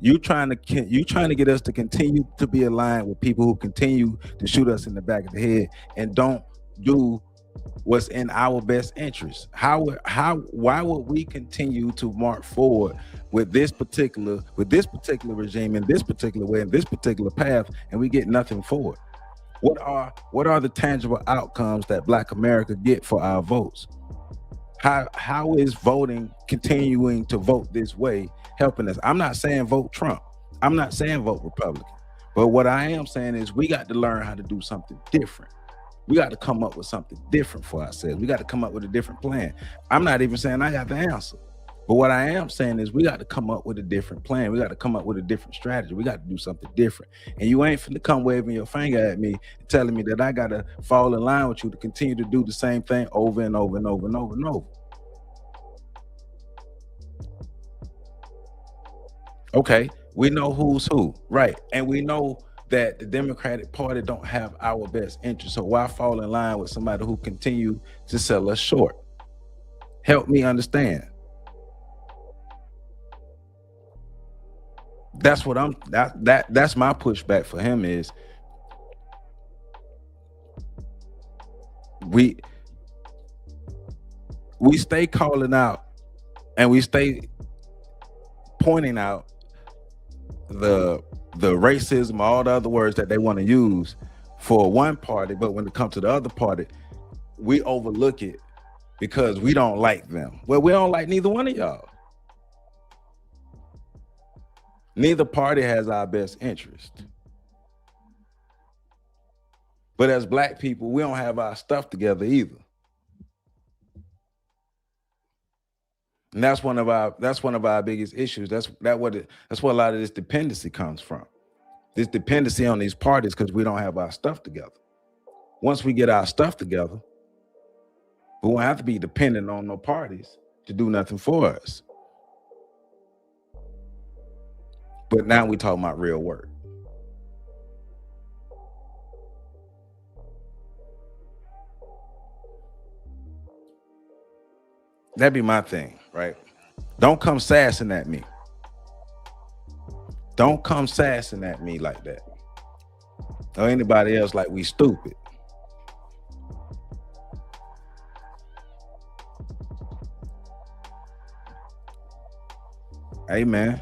You trying to get us to continue to be aligned with people who continue to shoot us in the back of the head and don't do what's in our best interest. Why would we continue to march forward with this particular regime in this particular way, in this particular path, and we get nothing for it? What are the tangible outcomes that Black America get for our votes? How is voting, continuing to vote this way, helping us? I'm not saying vote Trump. I'm not saying vote Republican. But what I am saying is we got to learn how to do something different. We got to come up with something different for ourselves. We got to come up with a different plan. I'm not even saying I got the answer. But what I am saying is we got to come up with a different plan. We got to come up with a different strategy. We got to do something different. And you ain't finna come waving your finger at me and telling me that I got to fall in line with you to continue to do the same thing over and over and over and over and over. Okay, we know who's who, right? And we know that the Democratic Party don't have our best interest. So why fall in line with somebody who continue to sell us short? Help me understand. That's what that's my pushback for him is we stay calling out and we stay pointing out the racism, all the other words that they want to use for one party, but when it comes to the other party, we overlook it because we don't like them. Well, we don't like neither one of y'all. Neither party has our best interest. But as Black people, we don't have our stuff together either. And that's one of our biggest issues. That's where a lot of this dependency comes from. This dependency on these parties because we don't have our stuff together. Once we get our stuff together, we won't have to be dependent on no parties to do nothing for us. But now we talking about real work. That'd be my thing, right? Don't come sassing at me. Don't come sassing at me like that. Or anybody else like we stupid. Hey man,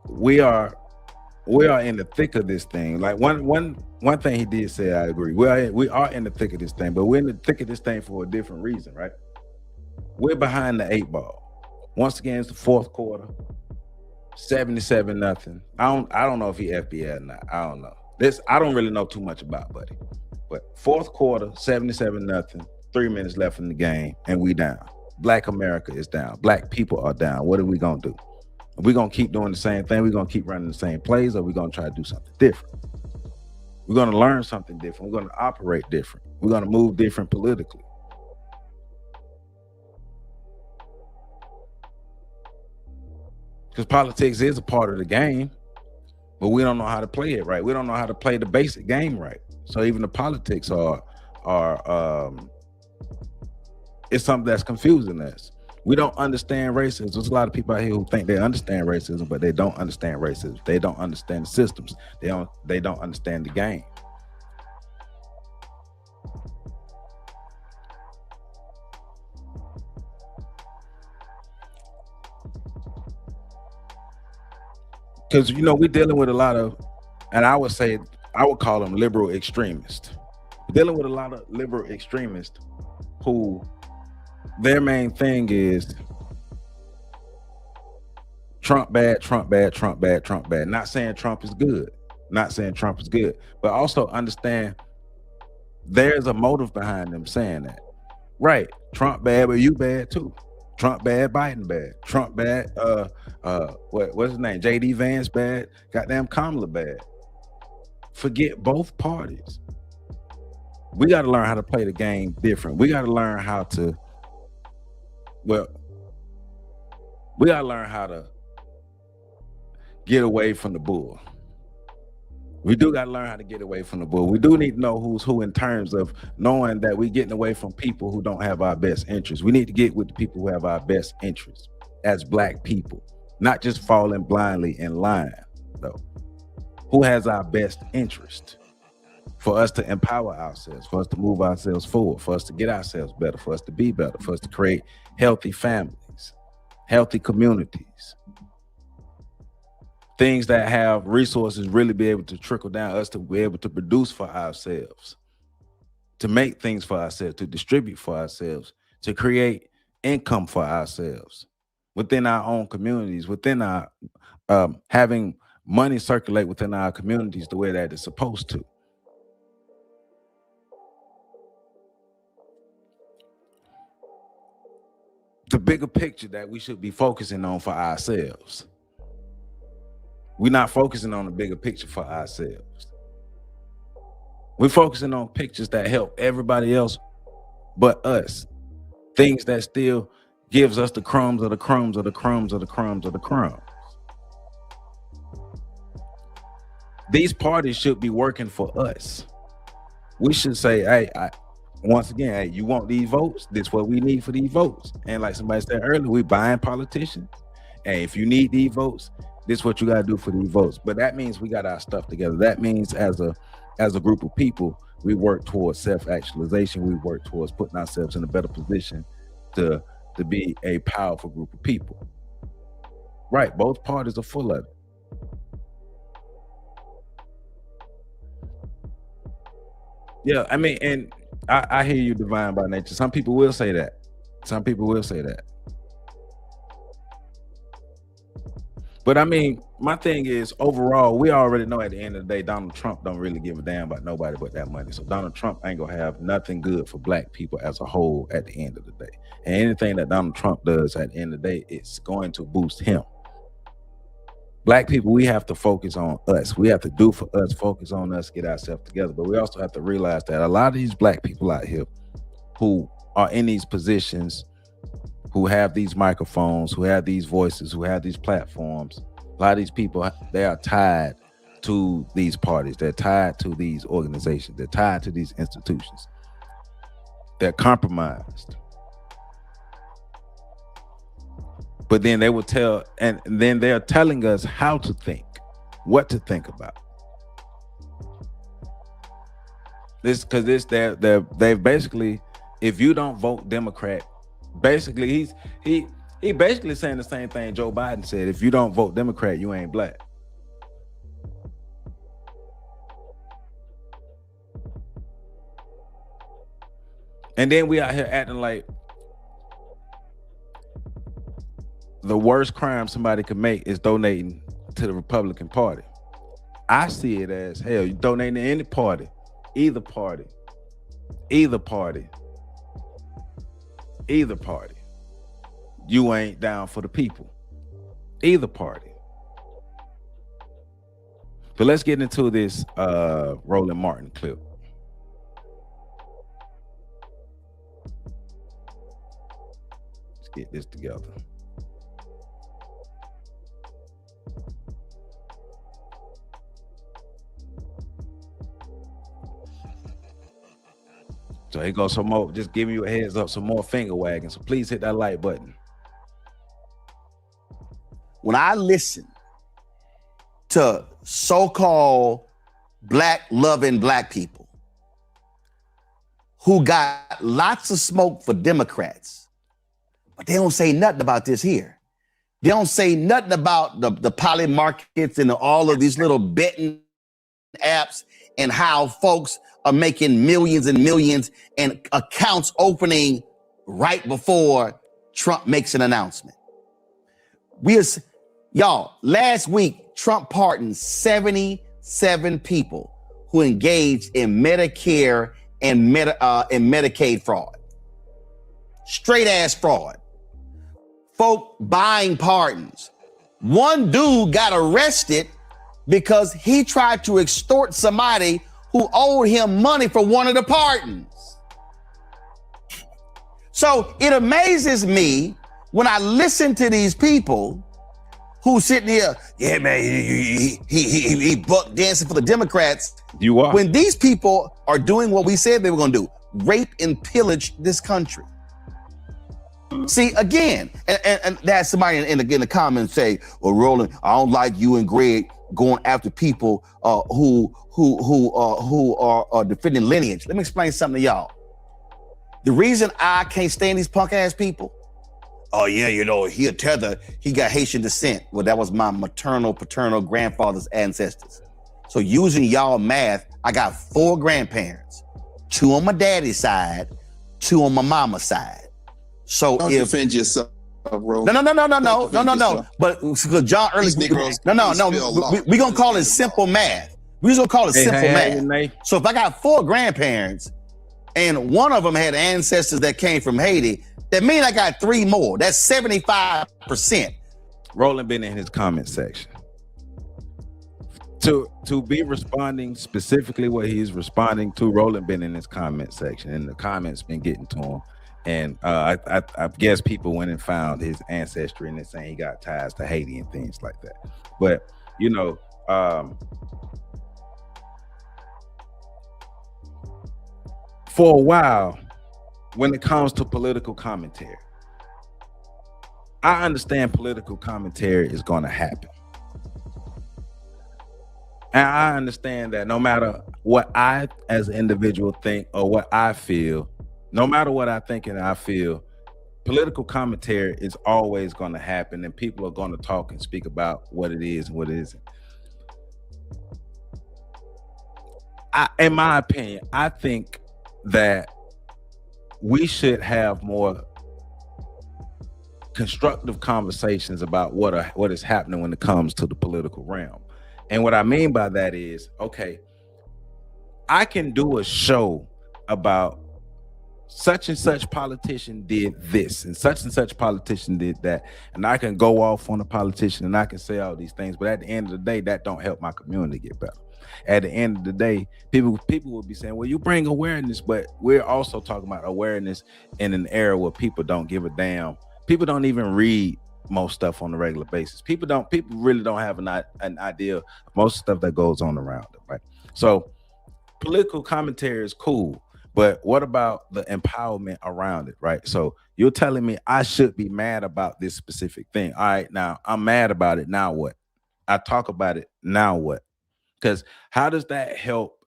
we are in the thick of this thing. Like one thing he did say, I agree. We are in the thick of this thing, but we're in the thick of this thing for a different reason, right? We're behind the 8 ball. Once again, it's the fourth quarter, 77-0. I don't know if he FBA or not. I don't know. I don't really know too much about Buddy. But fourth quarter, 77-0, 3 minutes left in the game, and we down. Black America is down. Black people are down. What are we gonna do? Are we gonna keep doing the same thing? We're gonna keep running the same plays, or are we gonna try to do something different? We're gonna learn something different. We're gonna operate different. We're gonna move different politically. Because politics is a part of the game, but we don't know how to play it right. We don't know how to play the basic game right. So even the politics are it's something that's confusing us. We don't understand racism. There's a lot of people out here who think they understand racism, but they don't understand racism. They don't understand the systems. They don't understand the game. Because we're dealing with a lot of, and I would call them liberal extremists. We're dealing with a lot of liberal extremists who their main thing is Trump bad, Trump bad, Trump bad, Trump bad. Not saying Trump is good. Not saying Trump is good. But also understand there's a motive behind them saying that. Right. Trump bad, but you bad too. Trump bad, Biden bad. Trump bad, what's his name? JD Vance bad. Goddamn Kamala bad. Forget both parties. We got to learn how to play the game different. We got to learn how to get away from the bull. We do got to learn how to get away from the bull. We do need to know who's who in terms of knowing that we're getting away from people who don't have our best interests. We need to get with the people who have our best interests as Black people, not just falling blindly in line, though. Who has our best interest for us to empower ourselves, for us to move ourselves forward, for us to get ourselves better, for us to be better, for us to create healthy families, healthy communities. Things that have resources really be able to trickle down, us to be able to produce for ourselves, to make things for ourselves, to distribute for ourselves, to create income for ourselves within our own communities, within our having money circulate within our communities the way that it's supposed to. The bigger picture that we should be focusing on for ourselves. We're not focusing on the bigger picture for ourselves. We're focusing on pictures that help everybody else but us. Things that still gives us the crumbs of the crumbs of the crumbs of the crumbs of the crumbs. These parties should be working for us. We should say, hey, once again, hey, you want these votes? This is what we need for these votes. And like somebody said earlier, we buying politicians. And if you need these votes, this is what you got to do for these votes. But that means we got our stuff together. That means as a group of people, we work towards self-actualization. We work towards putting ourselves in a better position to be a powerful group of people. Right, both parties are full of it. Yeah, I mean, and I hear you, divine by nature. Some people will say that. Some people will say that. But I mean, my thing is, overall, we already know at the end of the day, Donald Trump don't really give a damn about nobody but that money. So Donald Trump ain't gonna have nothing good for Black people as a whole at the end of the day. And anything that Donald Trump does at the end of the day, it's going to boost him. Black people, we have to focus on us. We have to do for us, focus on us, get ourselves together. But we also have to realize that a lot of these Black people out here who are in these positions, who have these microphones, who have these voices, who have these platforms, a lot of these people, they are tied to these parties. They're tied to these organizations. They're tied to these institutions. They're compromised. But then they will tell, and then they're telling us how to think, what to think about. This, because this, they've basically, if you don't vote Democrat, basically He basically saying the same thing Joe Biden said. If you don't vote Democrat, you ain't black. And then we out here acting like the worst crime somebody could make is donating to the Republican Party. I see it as, hell, you donating to any party, either party, either party, either party. You ain't down for the people, either party. But let's get into this Roland Martin clip. Let's get this together. So here goes some more, just giving you a heads up, some more finger wagging. So please hit that like button. When I listen to so-called black loving black people who got lots of smoke for Democrats, but they don't say nothing about this here. They don't say nothing about the poly markets and all of these little betting apps and how folks are making millions and millions and accounts opening right before Trump makes an announcement. Y'all, last week, Trump pardoned 77 people who engaged in Medicare and Medicaid fraud. Straight ass fraud. Folk buying pardons. One dude got arrested because he tried to extort somebody who owed him money for one of the pardons. So it amazes me when I listen to these people who sitting here, yeah, man, he buck dancing for the Democrats. You are. When these people are doing what we said they were going to do, rape and pillage this country. See, again, and that's somebody in the comments say, well, Roland, I don't like you and Greg going after people who are defending lineage. Let me explain something to y'all. The reason I can't stand these punk ass people, oh yeah, you know, he got Haitian descent. Well, that was my maternal, paternal grandfather's ancestors. So using y'all math, I got 4 grandparents, 2 on my daddy's side, 2 on my mama's side. So don't defend yourself, bro. No. But because John early, we gonna call it simple math. We just gonna call it simple math. So if I got 4 grandparents and one of them had ancestors that came from Haiti, that means I got 3 more. That's 75%. Roland been in his comment section. To be responding specifically what he's responding to, Roland been in his comment section, and the comments been getting to him. And I guess people went and found his ancestry and they're saying he got ties to Haiti and things like that. But, you know, for a while, when it comes to political commentary, I understand political commentary is going to happen. And I understand that no matter what I as an individual think or what I feel, no matter what I think and I feel, political commentary is always going to happen, and people are going to talk and speak about what it is and what it isn't. In my opinion, I think that we should have more constructive conversations about what is happening when it comes to the political realm. And what I mean by that is, okay, I can do a show about such and such politician did this and such politician did that, and I can go off on a politician and I can say all these things, but at the end of the day, that don't help my community get better. At the end of the day, people will be saying, well, you bring awareness, but we're also talking about awareness in an era where people don't give a damn. People don't even read most stuff on a regular basis. People really don't have an idea of most stuff that goes on around them, right? So political commentary is cool, but what about the empowerment around it, right? So you're telling me I should be mad about this specific thing. All right, now I'm mad about it. Now what? I talk about it. Now what? Because how does that help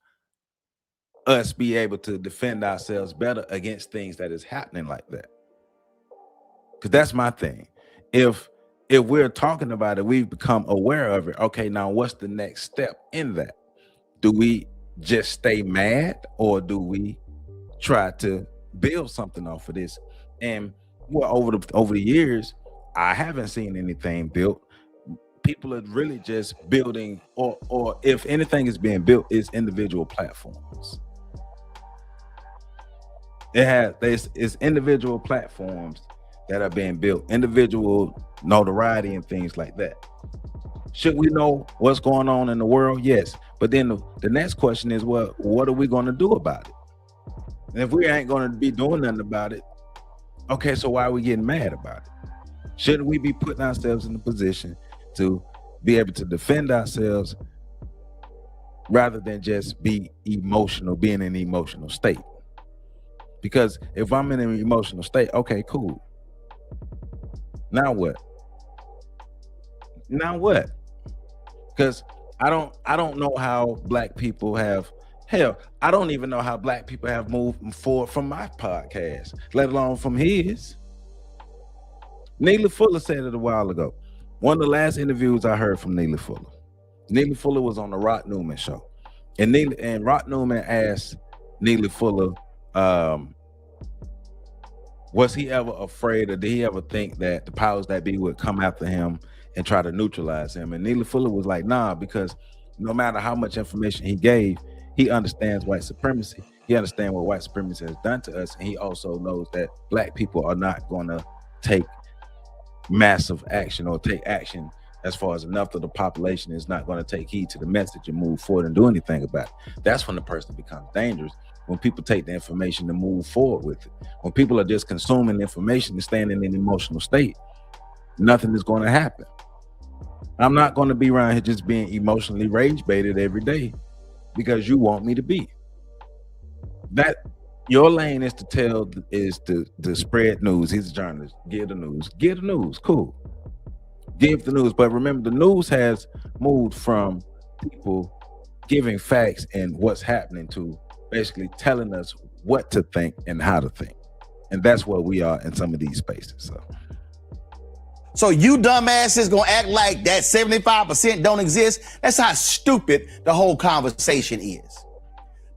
us be able to defend ourselves better against things that is happening like that? Because that's my thing. if we're talking about it, we've become aware of it. Okay, now what's the next step in that? Do we just stay mad, or do we try to build something off of this? And well, over the years, I haven't seen anything built. People are really just building, or if anything is being built, it's individual platforms. It's individual platforms that are being built, individual notoriety and things like that. Should we know what's going on in the world? Yes. But then the next question is, well, what are we going to do about it? And if we ain't going to be doing nothing about it, okay, so why are we getting mad about it? Shouldn't we be putting ourselves in a position to be able to defend ourselves rather than just be emotional, being in an emotional state? Because if I'm in an emotional state, okay, cool. Now what? Now what? Because I don't know how black people have, hell, I don't even know how black people have moved forward from my podcast, let alone from his. Neely Fuller said it a while ago. One of the last interviews I heard from Neely Fuller. Neely Fuller was on the Rock Newman show. And Rock Newman asked Neely Fuller, was he ever afraid, or did he ever think that the powers that be would come after him and try to neutralize him? And Neely Fuller was like, nah, because no matter how much information he gave, he understands white supremacy. He understands what white supremacy has done to us. And he also knows that black people are not going to take massive action or take action as far as enough of the population is not going to take heed to the message and move forward and do anything about it. That's when the person becomes dangerous, when people take the information to move forward with it. When people are just consuming information and staying in an emotional state, nothing is going to happen. I'm not going to be around here just being emotionally rage baited every day because you want me to be. That your lane is to spread news. He's a journalist. Give the news. Cool. Give the news. But remember, the news has moved from people giving facts and what's happening to basically telling us what to think and how to think. And that's where we are in some of these spaces. So you dumbasses gonna act like that 75% don't exist? That's how stupid the whole conversation is.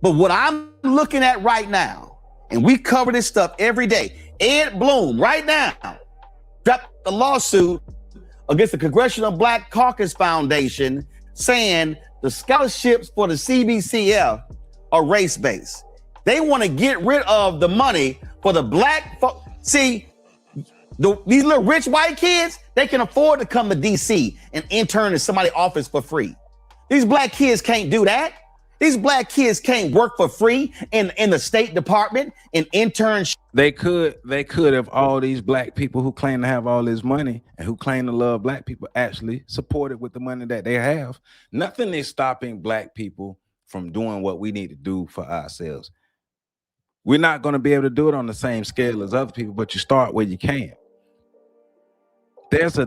But what I'm looking at right now, and we cover this stuff every day, Ed Bloom right now dropped a lawsuit against the Congressional Black Caucus Foundation saying the scholarships for the CBCF are race-based. They want to get rid of the money for the black folks. See, these little rich white kids, they can afford to come to DC and intern in somebody's office for free. These black kids can't do that. These black kids can't work for free in the State Department and intern. They could if all these black people who claim to have all this money and who claim to love black people actually supported with the money that they have. Nothing is stopping black people from doing what we need to do for ourselves. We're not going to be able to do it on the same scale as other people, but you start where you can. There's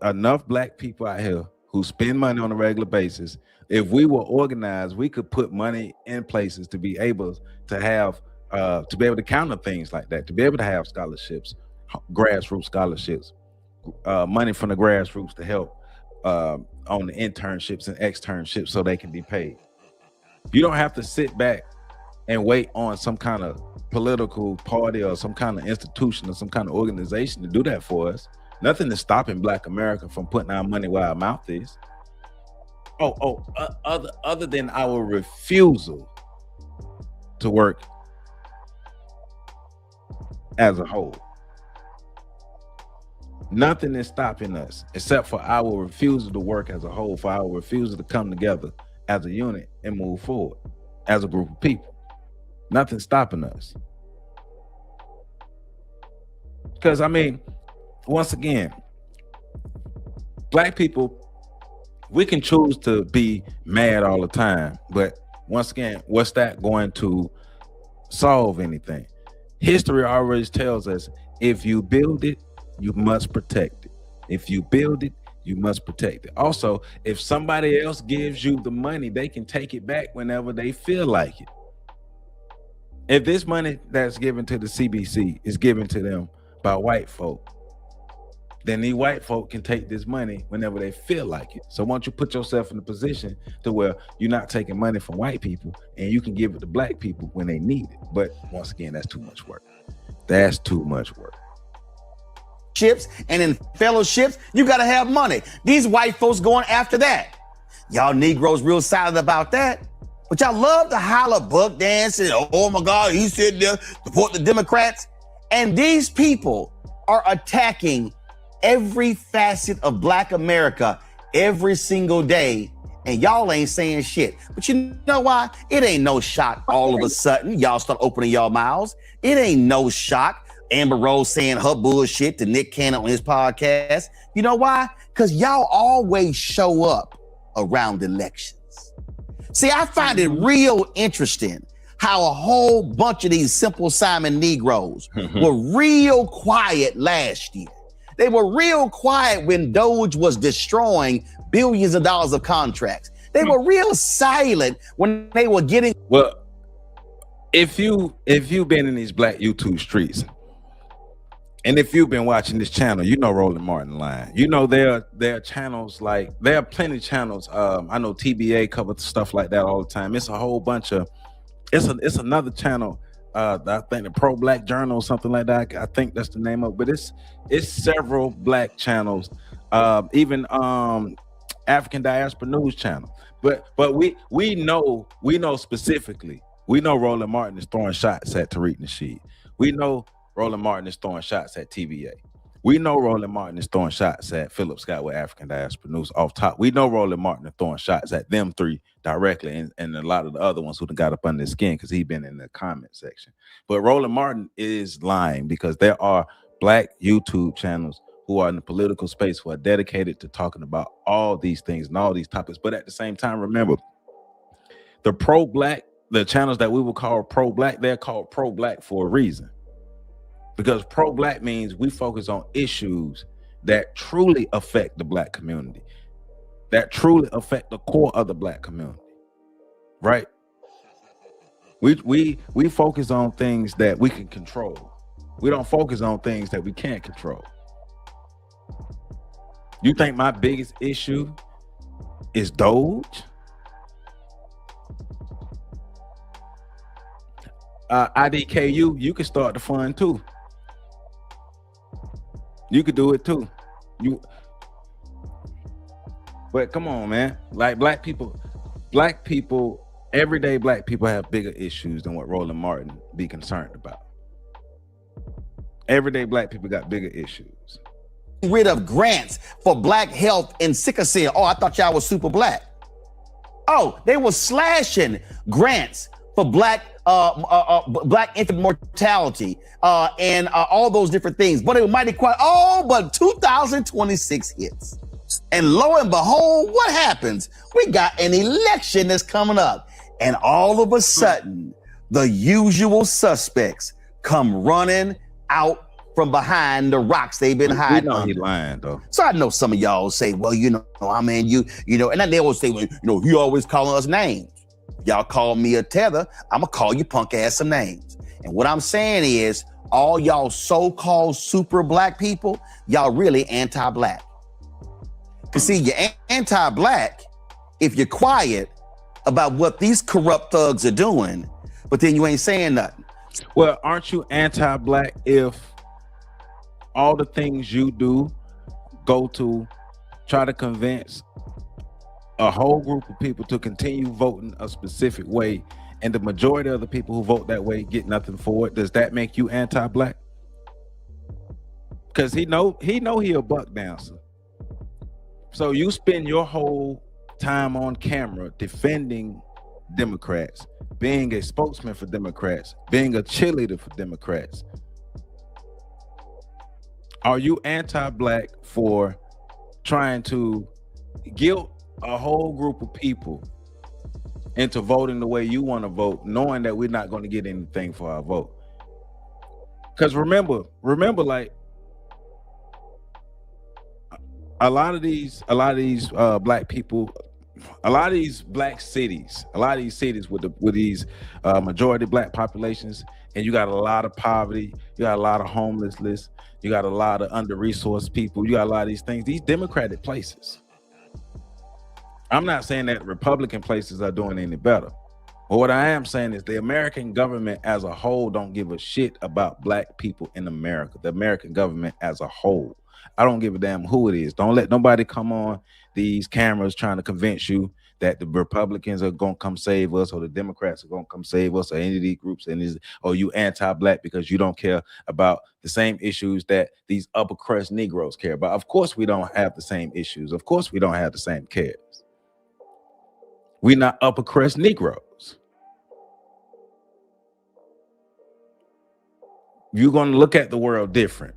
enough black people out here who spend money on a regular basis. If we were organized, we could put money in places to be able to have, to be able to counter things like that, to be able to have scholarships, grassroots scholarships, money from the grassroots to help on the internships and externships so they can be paid. You don't have to sit back and wait on some kind of political party or some kind of institution or some kind of organization to do that for us. Nothing is stopping Black America from putting our money where our mouth is. Other than our refusal to work as a whole. Nothing is stopping us except for our refusal to work as a whole, for our refusal to come together as a unit and move forward as a group of people. Nothing's stopping us. Because, I mean, once again, black people, we can choose to be mad all the time, but once again, what's that going to solve anything? History always tells us, if you build it, you must protect it. If you build it, you must protect it. Also, if somebody else gives you the money, they can take it back whenever they feel like it. If this money that's given to the CBC is given to them by white folk, then these white folk can take this money whenever they feel like it. So once you put yourself in a position to where you're not taking money from white people and you can give it to black people when they need it. But once again, that's too much work. That's too much work. Ships and in fellowships, you got to have money. These white folks going after that. Y'all Negroes real silent about that. But y'all love to holler, buck dance, and oh my God, he said there, support the Democrats. And these people are attacking every facet of Black America every single day. And y'all ain't saying shit. But you know why? It ain't no shock all of a sudden y'all start opening y'all mouths. It ain't no shock Amber Rose saying her bullshit to Nick Cannon on his podcast. You know why? Because y'all always show up around elections. See, I find it real interesting how a whole bunch of these Simple Simon Negroes were real quiet last year. They were real quiet when Doge was destroying billions of dollars of contracts. They were real silent when they were getting. Well, if you've been in these Black YouTube streets, and if you've been watching this channel, you know Roland Martin line. You know there are channels like, there are plenty of channels. I know TBA covers stuff like that all the time. It's a whole bunch of, it's another channel. I think the Pro Black Journal or something like that. I think that's the name of it. But it's several Black channels, even African Diaspora News Channel. But we know specifically. We know Roland Martin is throwing shots at Tariq Nasheed. We know Roland Martin is throwing shots at TVA. We know Roland Martin is throwing shots at Philip Scott with African Diaspora News off top. We know Roland Martin is throwing shots at them three directly, and a lot of the other ones who got up under his skin because he's been in the comment section. But Roland Martin is lying because there are Black YouTube channels who are in the political space who are dedicated to talking about all these things and all these topics. But at the same time, remember, the pro-Black, the channels that we will call pro-Black, they're called pro-Black for a reason. Because pro-Black means we focus on issues that truly affect the Black community, that truly affect the core of the Black community, right? We focus on things that we can control. We don't focus on things that we can't control. You think my biggest issue is Doge? IDKU, you can start the fund too. You could do it too. But come on, man. Like black people, everyday Black people have bigger issues than what Roland Martin be concerned about. Everyday Black people got bigger issues. Rid of grants for Black health and sickle cell. Oh, I thought y'all was super Black. Oh, they were slashing grants for Black infant mortality and all those different things. But it was mighty quiet. Oh, but 2026 hits. And lo and behold, what happens? We got an election that's coming up. And all of a sudden, the usual suspects come running out from behind the rocks they've been hiding. We know he lying though. So I know some of y'all say, well, you know, I mean, you know, and then they always say, well, you know, he always calling us names. Y'all call me a tether, I'm gonna call you punk ass some names. And what I'm saying is, all y'all so-called super Black people, y'all really anti-Black. Cause see, you're anti-Black if you're quiet about what these corrupt thugs are doing, but then you ain't saying nothing. Well, aren't you anti-Black if all the things you do go to try to convince a whole group of people to continue voting a specific way, and the majority of the people who vote that way get nothing for it? Does that make you anti-Black? Because he know he a buck dancer. So you spend your whole time on camera defending Democrats, being a spokesman for Democrats, being a cheerleader for Democrats. Are you anti-Black for trying to guilt a whole group of people into voting the way you want to vote, knowing that we're not going to get anything for our vote? Because remember, like a lot of these Black people, a lot of these Black cities, a lot of these cities with these majority Black populations, and you got a lot of poverty, you got a lot of homelessness, you got a lot of under-resourced people, you got a lot of these things, these Democratic places. I'm not saying that Republican places are doing any better. But what I am saying is the American government as a whole don't give a shit about black people in America. The American government as a whole. I don't give a damn who it is. Don't let nobody come on these cameras trying to convince you that the Republicans are going to come save us or the Democrats are going to come save us or any of these groups, or you anti-black because you don't care about the same issues that these upper crust Negroes care about. Of course we don't have the same issues. Of course we don't have the same cares. We're not upper crust Negroes. You're going to look at the world different.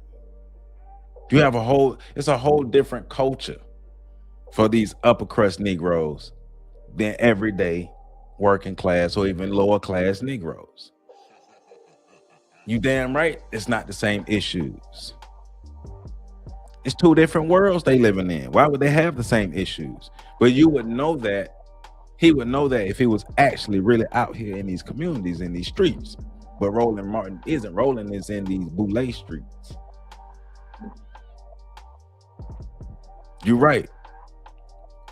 You have it's a whole different culture for these upper crust Negroes than everyday working class or even lower class Negroes. You damn right it's not the same issues. It's two different worlds they living in. Why would they have the same issues? But you would know that, he would know that if he was actually really out here in these communities, in these streets. But Roland Martin isn't. Roland is in these boule streets. You're right.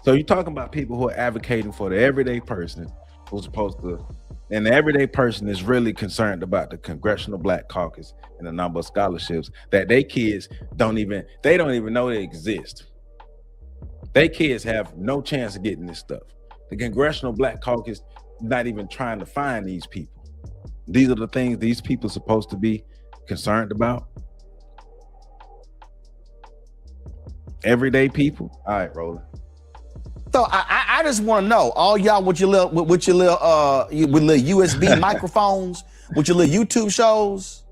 So you're talking about people who are advocating for the everyday person who's supposed to, and the everyday person is really concerned about the Congressional Black Caucus and the number of scholarships that they kids don't even know they exist. They kids have no chance of getting this stuff. The Congressional Black Caucus not even trying to find these people. These are the things these people are supposed to be concerned about. Everyday people. All right, Roland. So I just want to know, all y'all with your little USB microphones, with your little YouTube shows,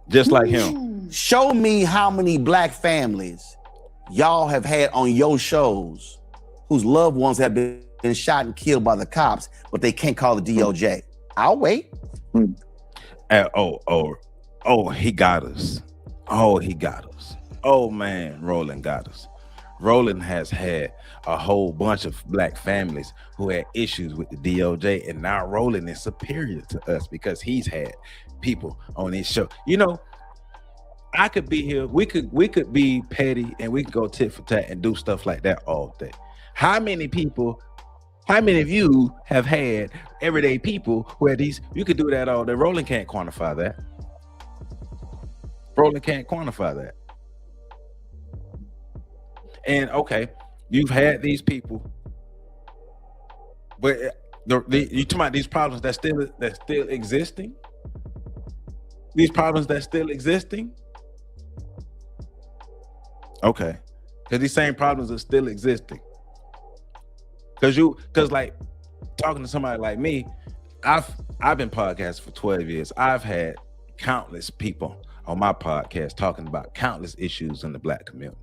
just like him. Show me how many black families y'all have had on your shows whose loved ones have been shot and killed by the cops, but they can't call the DOJ. I'll wait. He got us. Oh, he got us. Oh man, Roland got us. Roland has had a whole bunch of black families who had issues with the DOJ, and now Roland is superior to us because he's had people on his show. You know, I could be here. We could be petty and we could go tit for tat and do stuff like that all day. How many of you have had everyday people who had these? You could do that all day. Roland can't quantify that. Roland can't quantify that. And okay, you've had these people, but you talking about these problems that still existing? These problems that still existing? Okay, because these same problems are still existing. Because like talking to somebody like me, I've been podcasting for 12 years. I've had countless people on my podcast talking about countless issues in the black community.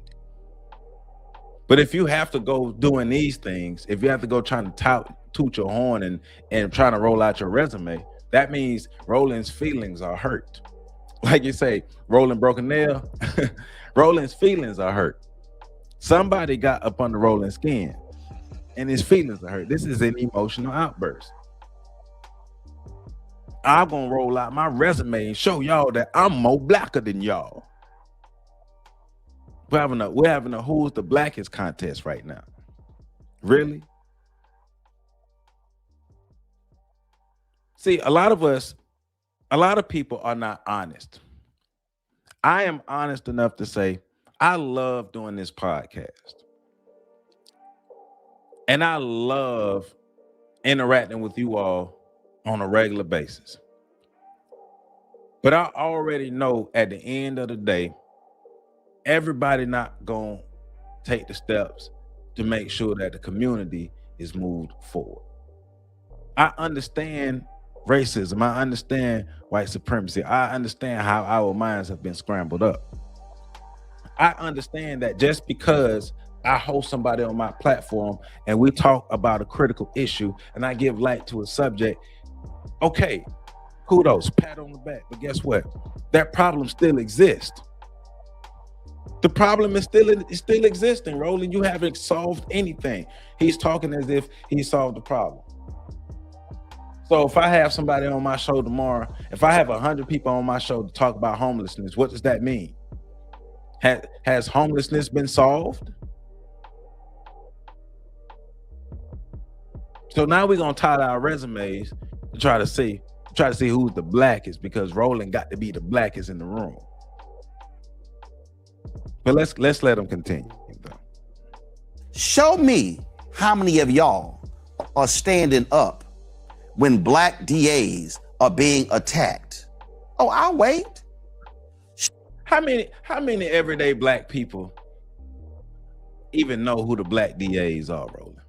But if you have to go doing these things, if you have to go trying to toot your horn and trying to roll out your resume, that means Roland's feelings are hurt. Like you say, Roland broke a nail. Roland's feelings are hurt. Somebody got up under Roland's skin and his feelings are hurt. This is an emotional outburst. I'm gonna roll out my resume and show y'all that I'm more blacker than y'all. We're having a who's the blackest contest right now. Really? See, a lot of people are not honest. I am honest enough to say I love doing this podcast. And I love interacting with you all on a regular basis. But I already know at the end of the day, everybody not gonna take the steps to make sure that the community is moved forward. I understand racism. I understand white supremacy. I understand how our minds have been scrambled up. I understand that just because I host somebody on my platform and we talk about a critical issue and I give light to a subject, okay, kudos, pat on the back. But guess what? That problem still exists. The problem is still existing, Roland. You haven't solved anything. He's talking as if he solved the problem. So if I have somebody on my show tomorrow, if I have 100 people on my show to talk about homelessness, what does that mean? Has homelessness been solved? So now we're gonna tie our resumes to try to see who's the blackest, because Roland got to be the blackest in the room. But let's let him continue. Show me how many of y'all are standing up when black DAs are being attacked. Oh, I'll wait. How many everyday black people even know who the black DAs are, Roland?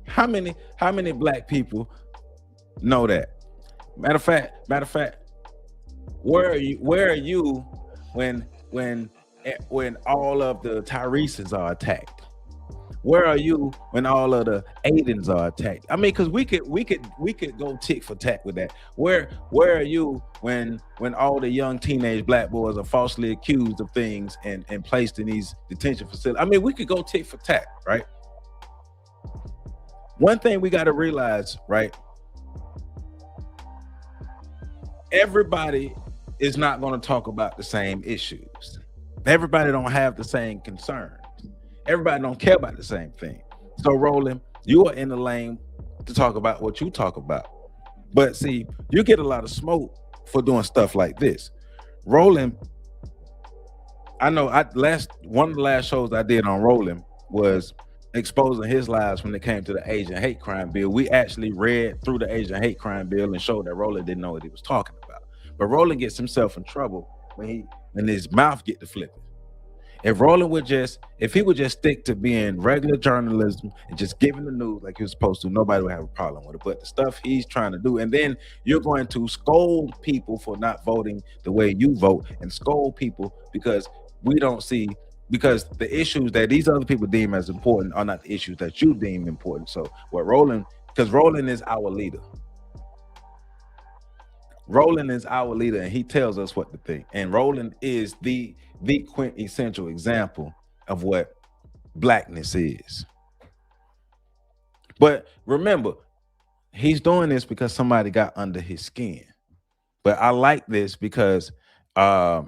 How many black people know that? Matter of fact, where are you when all of the Tyreses are attacked? Where are you when all of the Aidens are attacked? I mean, because we could go tick for tack with that. Where are you when all the young teenage black boys are falsely accused of things and placed in these detention facilities? I mean, we could go tick for tack, right? One thing we got to realize, right? Everybody is not going to talk about the same issues. Everybody don't have the same concerns. Everybody don't care about the same thing. So Roland, you are in the lane to talk about what you talk about. But see, you get a lot of smoke for doing stuff like this. Roland, I know one of the last shows I did on Roland was exposing his lies when it came to the Asian hate crime bill. We actually read through the Asian hate crime bill and showed that Roland didn't know what he was talking about. But Roland gets himself in trouble when his mouth get to flipping. If Roland would just stick to being regular journalism and just giving the news like he was supposed to, nobody would have a problem with it. But the stuff he's trying to do, and then you're going to scold people for not voting the way you vote, and scold people because because the issues that these other people deem as important are not the issues that you deem important. So because Roland is our leader. Roland is our leader, and he tells us what to think. And Roland is the quintessential example of what blackness is. But remember, he's doing this because somebody got under his skin. But I like this because, I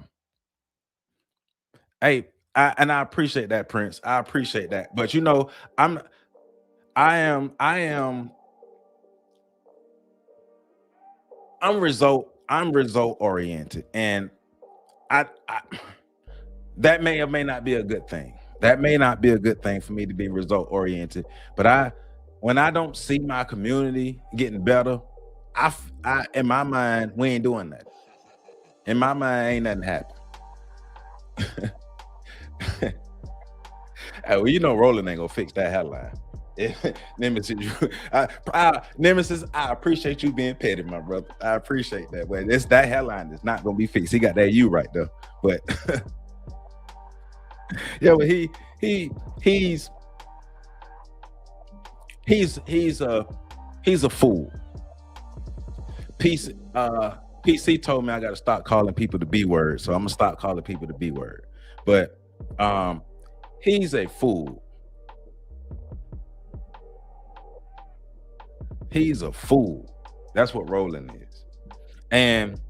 appreciate that, Prince. I appreciate that. But I'm result oriented, and I that may or may not be a good thing. That may not be a good thing for me to be result oriented. But when I don't see my community getting better, I in my mind, we ain't doing that. In my mind, ain't nothing happen. Well, Roland ain't gonna fix that headline. Nemesis, I appreciate you being petty, my brother. I appreciate that. But that headline is not gonna be fixed. He got that you right there. But yeah, but he's a fool. PC told me I gotta stop calling people the B word, so I'm gonna stop calling people the B word. But he's a fool. He's a fool. That's what Roland is. And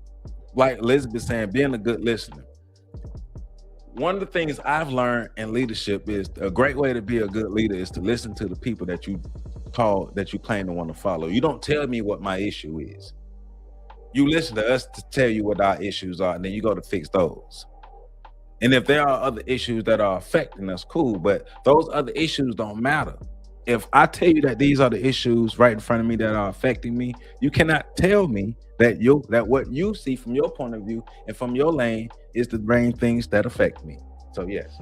like Elizabeth saying, being a good listener. One of the things I've learned in leadership is a great way to be a good leader is to listen to the people that you claim to want to follow. You don't tell me what my issue is. You listen to us to tell you what our issues are, and then you go to fix those. And if there are other issues that are affecting us, cool, but those other issues don't matter. If I tell you that these are the issues right in front of me that are affecting me, you cannot tell me that what you see from your point of view and from your lane is the main things that affect me. So yes.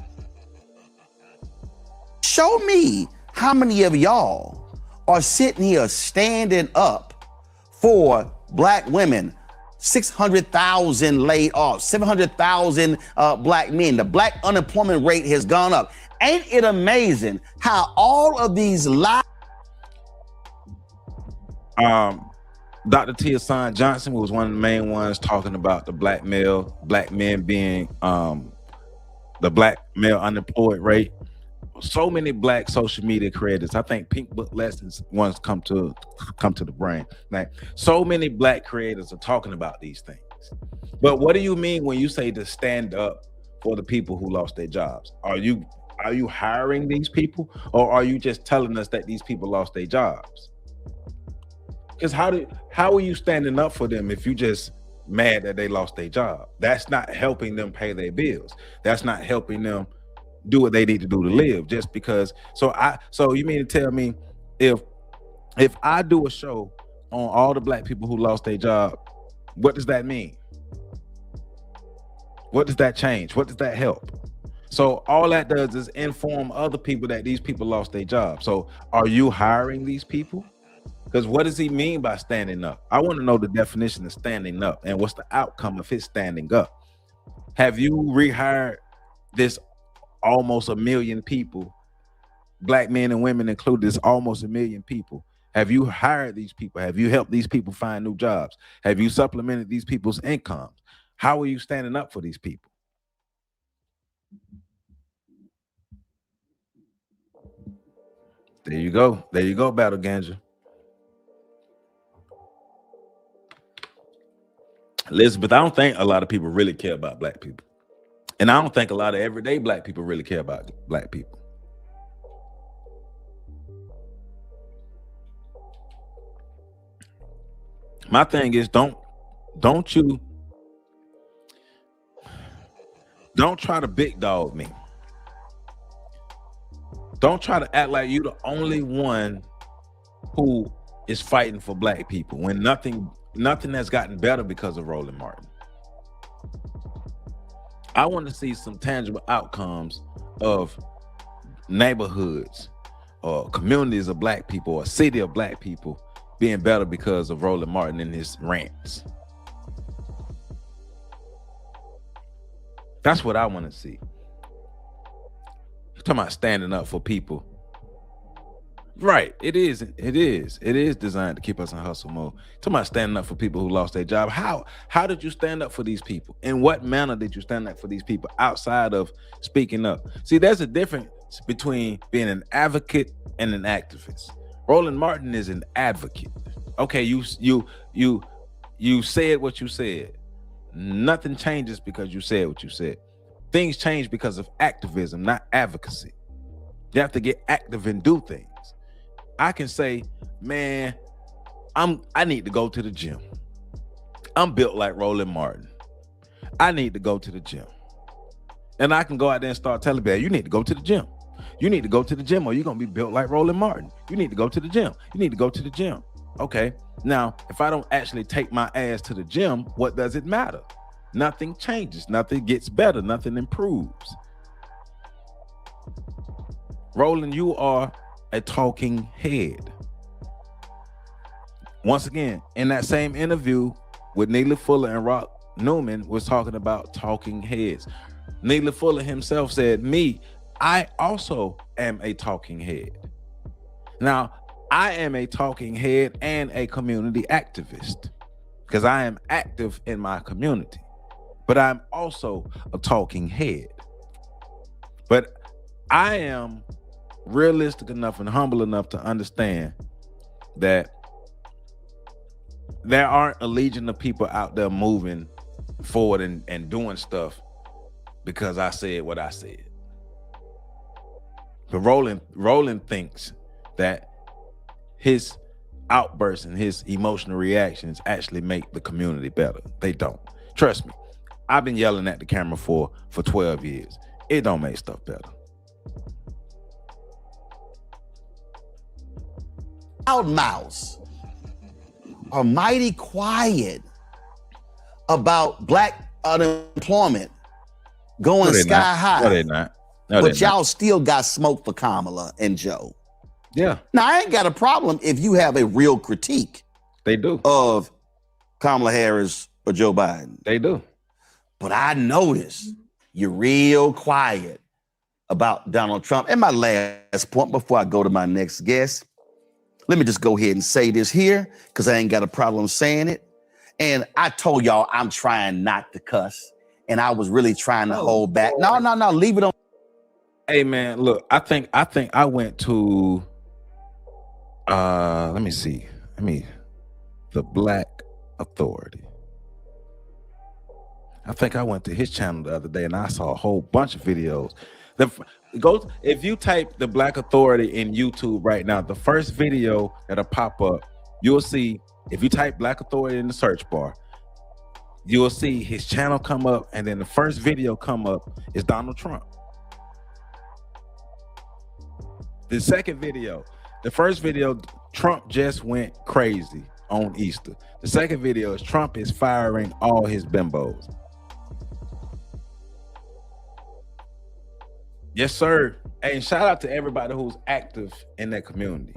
Show me how many of y'all are sitting here standing up for black women. 600,000 laid off, 700,000 black men. The black unemployment rate has gone up. Ain't it amazing how all of these lies? Dr. T. Johnson was one of the main ones talking about the black men being the black male unemployed rate so many black social media creators. I think Pink Book Lessons once come to the brain. Like so many black creators are talking about these things. But what do you mean when you say to stand up for the people who lost their jobs? Are you hiring these people, or are you just telling us that these people lost their jobs? Because how are you standing up for them if you just mad that they lost their job? That's not helping them pay their bills. That's not helping them do what they need to do to live. Just because. So you mean to tell me if I do a show on all the black people who lost their job, what does that mean? What does that change? What does that help? So all that does is inform other people that these people lost their job. So are you hiring these people? Because what does he mean by standing up? I want to know the definition of standing up and what's the outcome of his standing up. Have you rehired this almost 1 million people, black men and women included, this almost 1 million people? Have you hired these people? Have you helped these people find new jobs? Have you supplemented these people's incomes? How are you standing up for these people? There you go. There you go, Battle Ganja. Elizabeth, I don't think a lot of people really care about black people. And I don't think a lot of everyday black people really care about black people. My thing is don't try to big dog me. Don't try to act like you're the only one who is fighting for black people when nothing has gotten better because of Roland Martin. I want to see some tangible outcomes of neighborhoods or communities of black people or a city of black people being better because of Roland Martin and his rants. That's what I want to see. You're talking about standing up for people. Right, it is designed to keep us in hustle mode. Talking about standing up for people who lost their job. How did you stand up for these people? In what manner did you stand up for these people outside of speaking up? See, there's a difference between being an advocate and an activist. Roland Martin is an advocate. Okay, you said what you said. Nothing changes because you said what you said. Things change because of activism, not advocacy. You have to get active and do things. I can say, man, I need to go to the gym. I'm built like Roland Martin. I need to go to the gym. And I can go out there and start telling people, you need to go to the gym. You need to go to the gym or you're going to be built like Roland Martin. You need to go to the gym. You need to go to the gym. Okay. Now, if I don't actually take my ass to the gym, what does it matter? Nothing changes. Nothing gets better. Nothing improves. Roland, you are a talking head. Once again, in that same interview with Neely Fuller and Rock Newman was talking about talking heads. Neely Fuller himself said, I also am a talking head. Now, I am a talking head and a community activist because I am active in my community, but I'm also a talking head. But I am realistic enough and humble enough to understand that there aren't a legion of people out there moving forward and doing stuff because I said what I said. But Roland thinks that his outbursts and his emotional reactions actually make the community better. They don't. Trust me. I've been yelling at the camera for 12 years. It don't make stuff better. Loud mouths are mighty quiet about black unemployment going sky high. No, they're not. No, but y'all still got smoke for Kamala and Joe. Yeah. Now, I ain't got a problem if you have a real critique. They do. Of Kamala Harris or Joe Biden. They do. But I notice you're real quiet about Donald Trump. And my last point before I go to my next guest, let me just go ahead and say this here because I ain't got a problem saying it. And I told y'all I'm trying not to cuss. And I was really trying to hold back. No, leave it on. Hey man, look, I think I went to let me see. The Black Authority. I think I went to his channel the other day and I saw a whole bunch of videos. Go if you type the Black Authority in YouTube right now, the first video that'll pop up, you'll see, if you type Black Authority in the search bar, you'll see his channel come up, and then the first video come up is Donald Trump. The second video, the first video, Trump just went crazy on Easter. The second video is Trump is firing all his bimbos. Yes, sir. And shout out to everybody who's active in that community.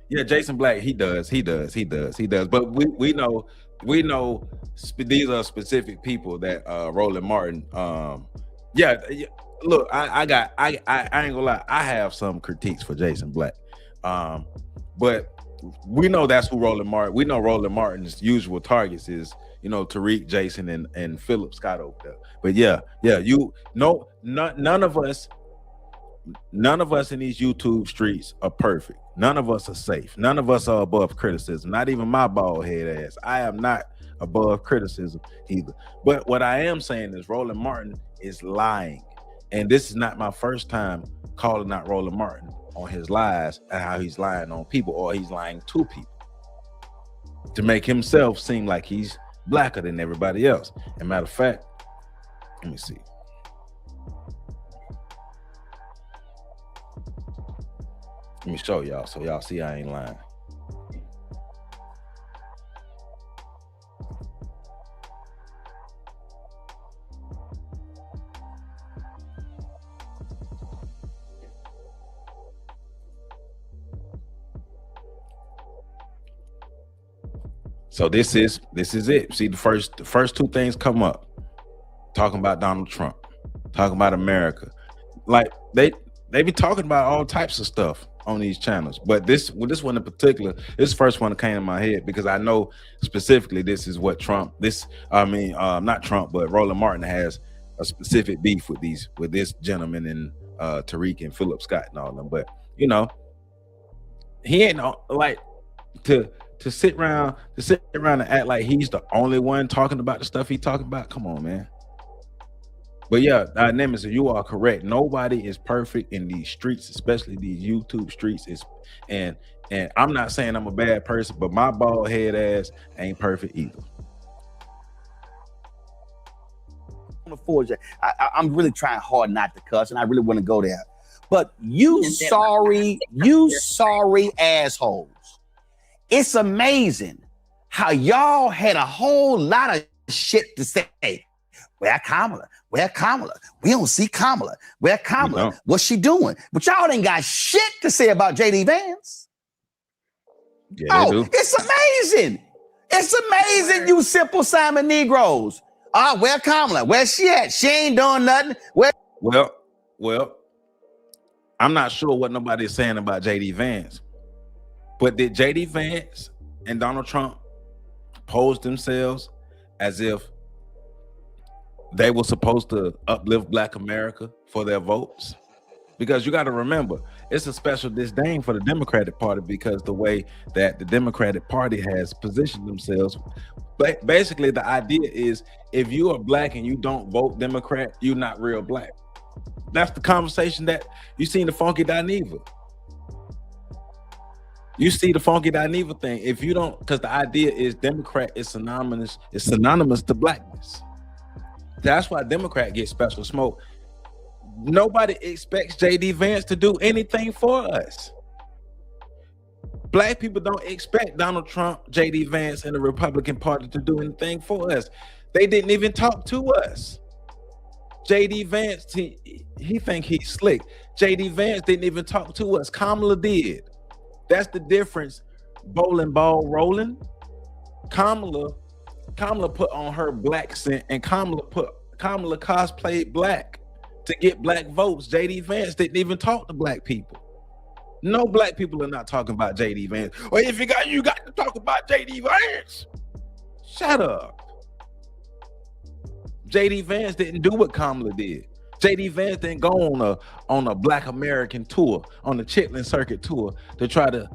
Yeah, Jason Black, he does. But we know these are specific people that Roland Martin. Yeah. Look, I ain't gonna lie, I have some critiques for Jason Black. But we know that's who Roland Martin. We know Roland Martin's usual targets is, Tariq, Jason, and Philip Scott over there. But none of us in these YouTube streets are perfect. None of us are safe. None of us are above criticism. Not even my bald head ass. I am not above criticism either. But what I am saying is Roland Martin is lying. And this is not my first time calling out Roland Martin on his lies and how he's lying on people, or he's lying to people to make himself seem like he's blacker than everybody else. And matter of fact, let me see. Let me show y'all so y'all see I ain't lying. So this is it. See, the first two things come up. Talking about Donald Trump, talking about America. Like they be talking about all types of stuff on these channels. But this one in particular, this first one that came in my head because I know specifically this is what not Trump, but Roland Martin has a specific beef with this gentleman and Tariq and Philip Scott and all them. But he ain't like to sit around and act like he's the only one talking about the stuff he's talking about. Come on, man. But yeah, Nemesis, you are correct. Nobody is perfect in these streets, especially these YouTube streets. And I'm not saying I'm a bad person, but my bald head ass ain't perfect either. I'm really trying hard not to cuss, and I really want to go there. But you sorry assholes. It's amazing how y'all had a whole lot of shit to say. Where Kamala? We don't see Kamala. Where Kamala? What's she doing? But y'all ain't got shit to say about JD Vance. Yeah, they do. It's amazing. It's amazing, you simple Simon Negroes. Where Kamala? Where's she at? She ain't doing nothing. Well, I'm not sure what nobody's saying about JD Vance. But did JD Vance and Donald Trump pose themselves as if they were supposed to uplift Black America for their votes? Because you got to remember, it's a special disdain for the Democratic Party because the way that the Democratic Party has positioned themselves. But basically, the idea is if you are Black and you don't vote Democrat, you're not real Black. That's the conversation that you see in the Funky Dineva. You see the Funky Dineva thing. If you don't, because the idea is Democrat is synonymous to Blackness. That's why Democrat gets special smoke. Nobody expects JD Vance to do anything for us. Black people don't expect Donald Trump, JD Vance, and the Republican Party to do anything for us. They didn't even talk to us. JD Vance, he think he's slick. JD Vance didn't even talk to us. Kamala did. That's the difference. Bowling ball rolling. Kamala put on her black scent, and Kamala cosplayed Black to get Black votes. JD Vance didn't even talk to Black people. No Black people are not talking about JD Vance. Well, if you got to talk about JD Vance. Shut up. JD Vance didn't do what Kamala did. JD Vance didn't go on a Black American tour, on the Chitlin Circuit tour to try to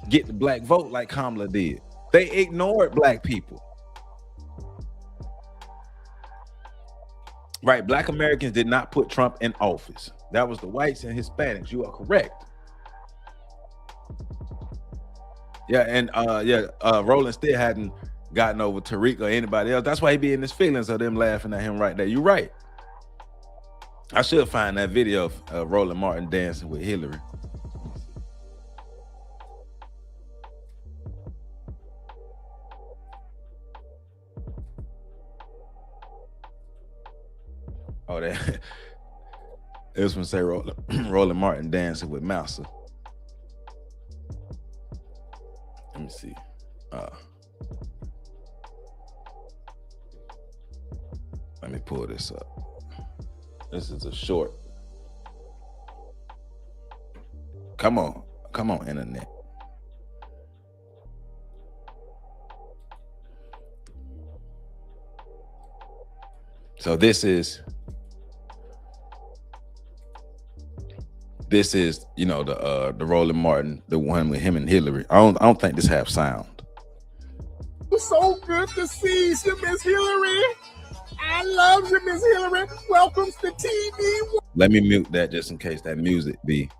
get the black vote like Kamala did. They ignored black people. Right, Black Americans did not put Trump in office. That was the whites and Hispanics. You are correct. Yeah, and Roland still hadn't gotten over Tariq or anybody else. That's why he be in his feelings of them laughing at him right there. You're right. I should find that video of Roland Martin dancing with Hillary. Oh, that this one say Roland Martin dancing with Mouser. Let me see. Let me pull this up. This is a short. Come on, internet. So this is, you know, the Roland Martin, the one with him and Hillary. I don't think this have sound. It's so good to see you, Miss Hillary. I love you, Miss Hillary. Welcome to TV. Let me mute that just in case that music be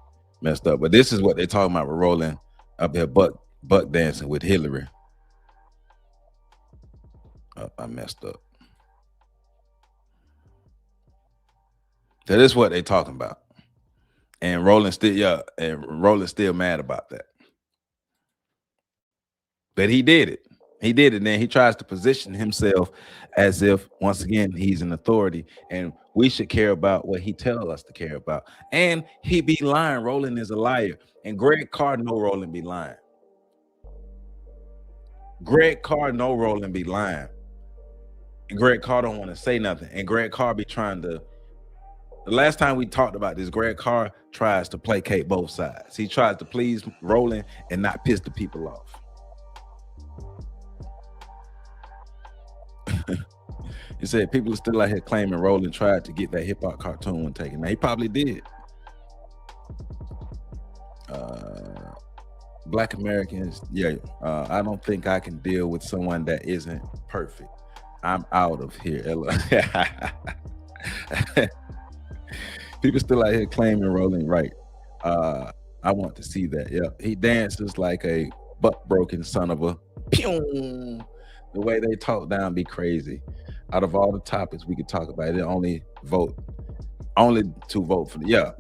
messed up. But this is what they're talking about with Roland up there, buck dancing with Hillary. Oh, I messed up. So this is what they're talking about. And Roland's still mad about that. But he did it. He did it. Then he tries to position himself as if, once again, he's an authority and we should care about what he tells us to care about. And he be lying. Roland is a liar. And Greg Carr know Roland be lying. Greg Carr know Roland be lying. And Greg Carr don't want to say nothing. And Greg Carr be trying to, the last time we talked about this, Greg Carr tries to placate both sides. He tries to please Roland and not piss the people off. He said people are still out here claiming Roland tried to get that hip hop cartoon one taken. Now he probably did. Black Americans, yeah. I don't think I can deal with someone that isn't perfect. I'm out of here. People still out here claiming Roland right. I want to see that. Yeah, he dances like a butt-broken son of a pew. The way they talk down be crazy. Out of all the topics we could talk about, they only to vote for the yeah.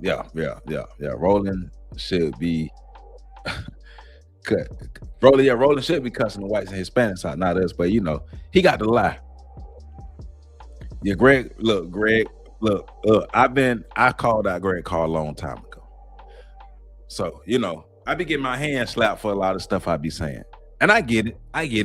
Roland should be cut. Roland should be cussing the whites and Hispanics out, not us, but you know, he got to lie. Yeah, Greg, look, I called out Greg Carr a long time ago. So, you know, I be getting my hand slapped for a lot of stuff I be saying. And I get it.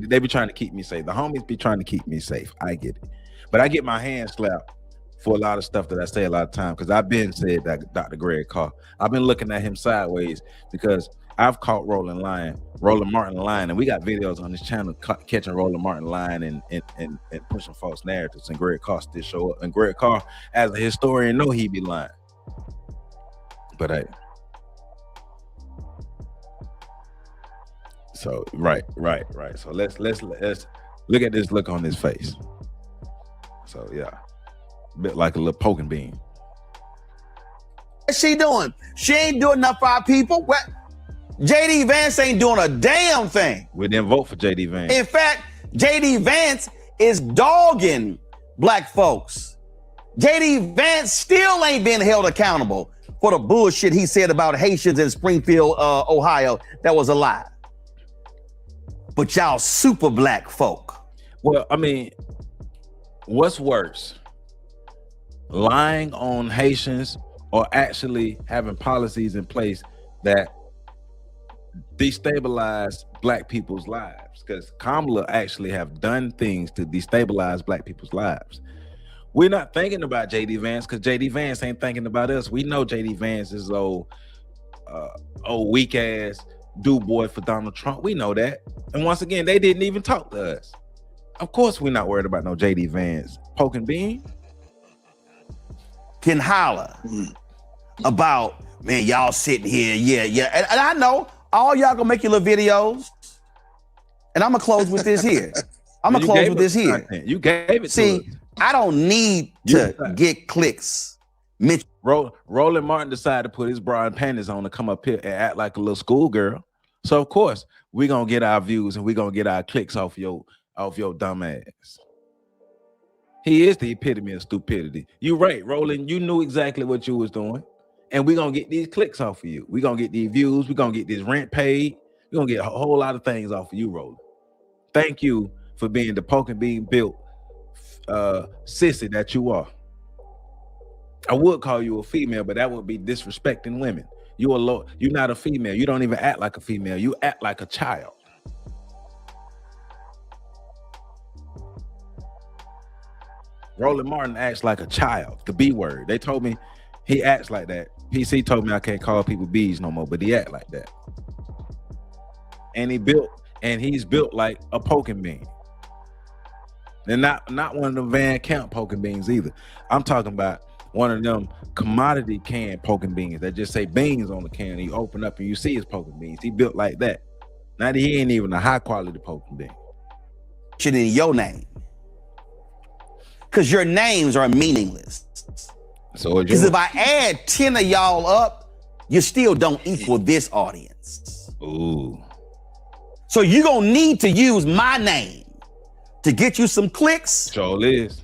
They be trying to keep me safe. The homies be trying to keep me safe. I get it. But I get my hand slapped for a lot of stuff that I say a lot of times because I've been said that Dr. Greg Carr. I've been looking at him sideways because I've caught Roland Martin lying, and we got videos on this channel catching Roland Martin lying and pushing false narratives, and Greg Carr still show up. And Greg Carr, as a historian, know he be lying. But hey. So right. So let's look at this look on his face. So yeah, a bit like a little poking bean. What's she doing? She ain't doing enough for our people. What? JD Vance ain't doing a damn thing. We didn't vote for JD Vance. In fact, JD Vance is dogging black folks. JD Vance still ain't been held accountable for the bullshit he said about Haitians in Springfield, Ohio. That was a lie. But y'all super black folk. Well, I mean, what's worse? Lying on Haitians or actually having policies in place that destabilize black people's lives? Because Kamala actually have done things to destabilize black people's lives. We're not thinking about JD Vance because JD Vance ain't thinking about us. We know JD Vance is old weak ass do boy for Donald Trump. We know that. And once again, they didn't even talk to us. Of course, we're not worried about no JD Vance poking bean. can holler about, man, y'all sitting here, yeah. And I know all y'all gonna make your little videos. And I'm gonna close with this here. I'm gonna close with this here. Content. You gave it See, to us. I don't need to get clicks. Roland Martin decided to put his bra and panties on to come up here and act like a little schoolgirl. So of course we're gonna get our views and we're gonna get our clicks off your dumb ass. He is the epitome of stupidity. You're right, Roland. You knew exactly what you was doing. And we're gonna get these clicks off of you. We're gonna get these views, we're gonna get this rent paid, we're gonna get a whole lot of things off of you, Roland. Thank you for being the poke and being built sissy that you are. I would call you a female, but that would be disrespecting women. You're not a female. You don't even act like a female. You act like a child. Roland Martin acts like a child, the B word. They told me he acts like that. PC told me I can't call people B's no more, but he act like that. And he's built like a poking bean. And not one of the Van Camp poking beans either. I'm talking about one of them commodity can poking beans that just say beans on the can. You open up and you see his poking beans. He built like that. Now he ain't even a high quality poking bean. Shit in your name. Because your names are meaningless. So because if I add 10 of y'all up, you still don't equal this audience. Ooh. So you're gonna need to use my name to get you some clicks. Sure is.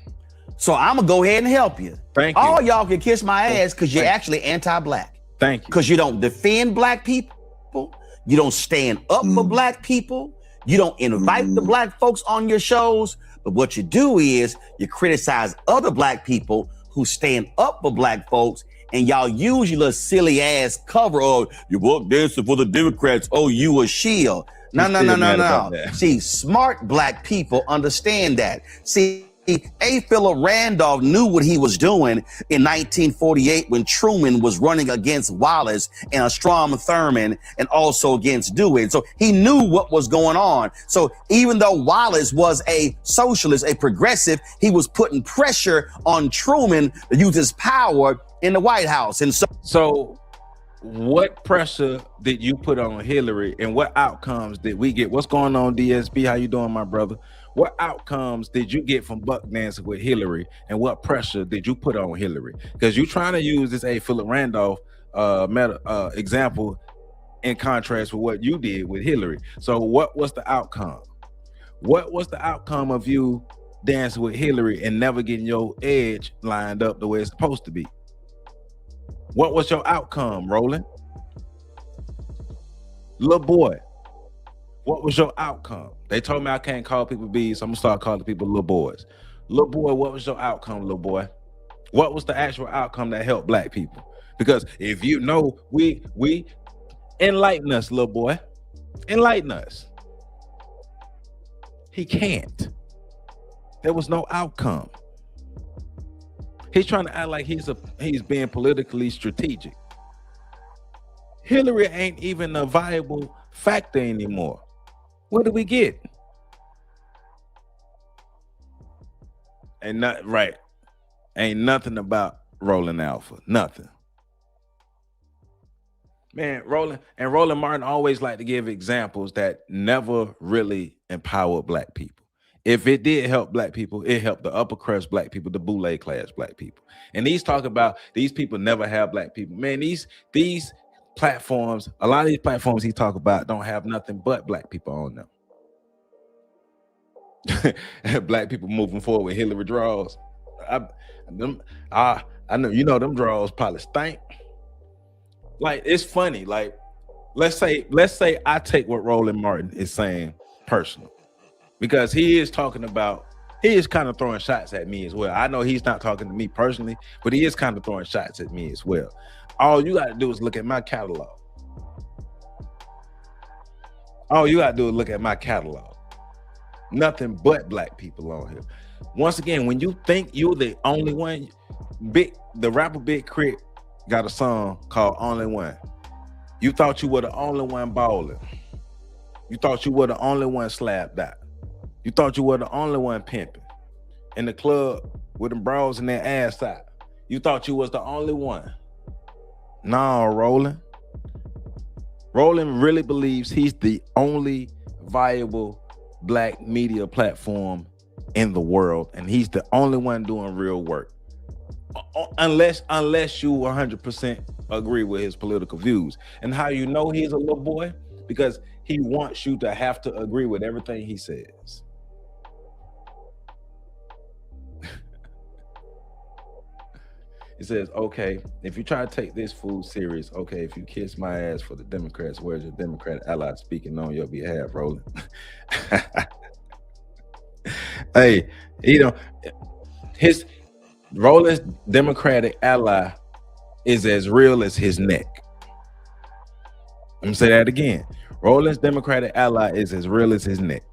So I'm gonna go ahead and help you. Thank you. All y'all can kiss my ass because you're actually anti-black. Thank you. Because you don't defend black people. You don't stand up for black people. You don't invite the black folks on your shows. But what you do is you criticize other black people who stand up for black folks, and y'all use your little silly ass cover of you walk dancing for the Democrats. Oh, you a shield. No. See, smart black people understand that. See, A. Philip Randolph knew what he was doing in 1948 when Truman was running against Wallace and Strom Thurmond and also against Dewey. So he knew what was going on. So even though Wallace was a socialist, a progressive, he was putting pressure on Truman to use his power in the White House. And so what pressure did you put on Hillary and what outcomes did we get? What's going on, DSP? How you doing, my brother? What outcomes did you get from buck dancing with Hillary, and what pressure did you put on Hillary? Because you're trying to use this A. Philip Randolph example in contrast with what you did with Hillary. So what was the outcome? What was the outcome of you dancing with Hillary and never getting your edge lined up the way it's supposed to be? What was your outcome, Roland? Little boy, what was your outcome? They told me I can't call people B's, so I'm gonna start calling people little boys. Little boy, what was your outcome, little boy? What was the actual outcome that helped black people? Because if you know, we enlighten us, little boy. Enlighten us. He can't. There was no outcome. He's trying to act like he's being politically strategic. Hillary ain't even a viable factor anymore. What do we get? Ain't nothing about Roland Alpha. Nothing. Man, Roland Martin always like to give examples that never really empowered black people. If it did help black people, it helped the upper crust black people, the boule class black people. And he's talking about these people never have black people. Man, these platforms, a lot of these platforms he talk about don't have nothing but black people on them. Black people moving forward with Hillary draws. I know, you know, them draws probably stink. Like, it's funny. Like, let's say I take what Roland Martin is saying personal, because he is kind of throwing shots at me as well. I know he's not talking to me personally, but he is kind of throwing shots at me as well. All you got to do is look at my catalog. Nothing but black people on here. Once again, when you think you're the only one, the rapper Big Crit got a song called Only One. You thought you were the only one balling. You thought you were the only one slapped out. You thought you were the only one pimping in the club with them bras and their ass out. You thought you was the only one. No, Roland. Roland really believes he's the only viable black media platform in the world, and he's the only one doing real work. Unless you 100% agree with his political views. And how you know he's a little boy? Because he wants you to have to agree with everything he says. He says, okay, if you try to take this fool serious, okay, if you kiss my ass for the Democrats, where's your Democratic ally speaking on your behalf, Roland? Hey, you know, Roland's Democratic ally is as real as his neck. I'm gonna say that again. Roland's Democratic ally is as real as his neck.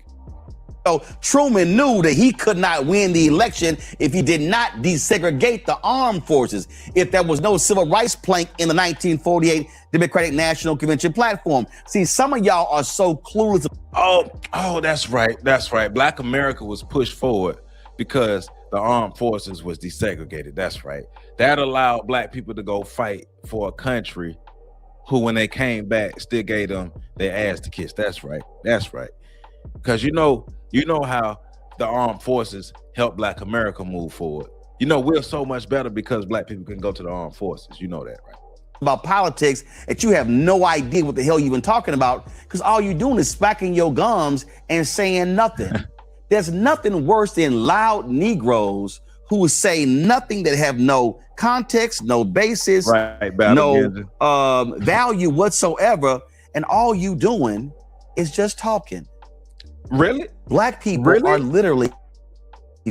So Truman knew that he could not win the election if he did not desegregate the armed forces, if there was no civil rights plank in the 1948 Democratic National Convention platform. See, some of y'all are so clueless. Oh, that's right. That's right. Black America was pushed forward because the armed forces was desegregated. That's right. That allowed black people to go fight for a country who, when they came back, still gave them their ass to kiss. That's right. That's right. Because you know how the armed forces help Black America move forward. You know, we're so much better because black people can go to the armed forces. You know that, right? About politics that you have no idea what the hell you've been talking about, because all you're doing is smacking your gums and saying nothing. There's nothing worse than loud Negroes who say nothing, that have no context, no basis, right, no value whatsoever, and all you doing is just talking. Really? Black people are literally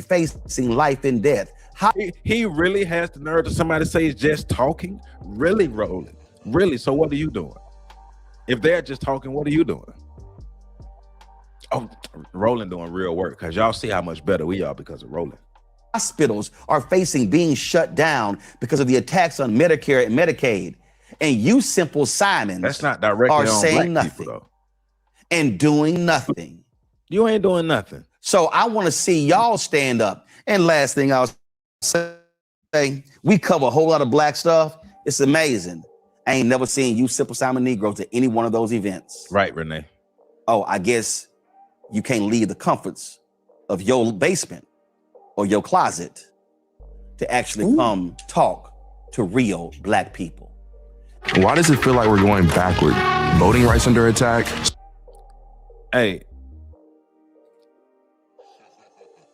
facing life and death. He really has the nerve to somebody say he's just talking? Really, Roland? Really? So what are you doing? If they're just talking, what are you doing? Oh, Roland doing real work, because y'all see how much better we are because of Roland. Hospitals are facing being shut down because of the attacks on Medicare and Medicaid. And you simple Simons that's not directly are on saying black nothing people, though. And doing nothing. You ain't doing nothing. So I want to see y'all stand up. And last thing I'll say, we cover a whole lot of black stuff. It's amazing. I ain't never seen you simple Simon Negroes at any one of those events. Right, Renee. Oh, I guess you can't leave the comforts of your basement or your closet to actually come talk to real black people. Why does it feel like we're going backward? Voting rights under attack? Hey,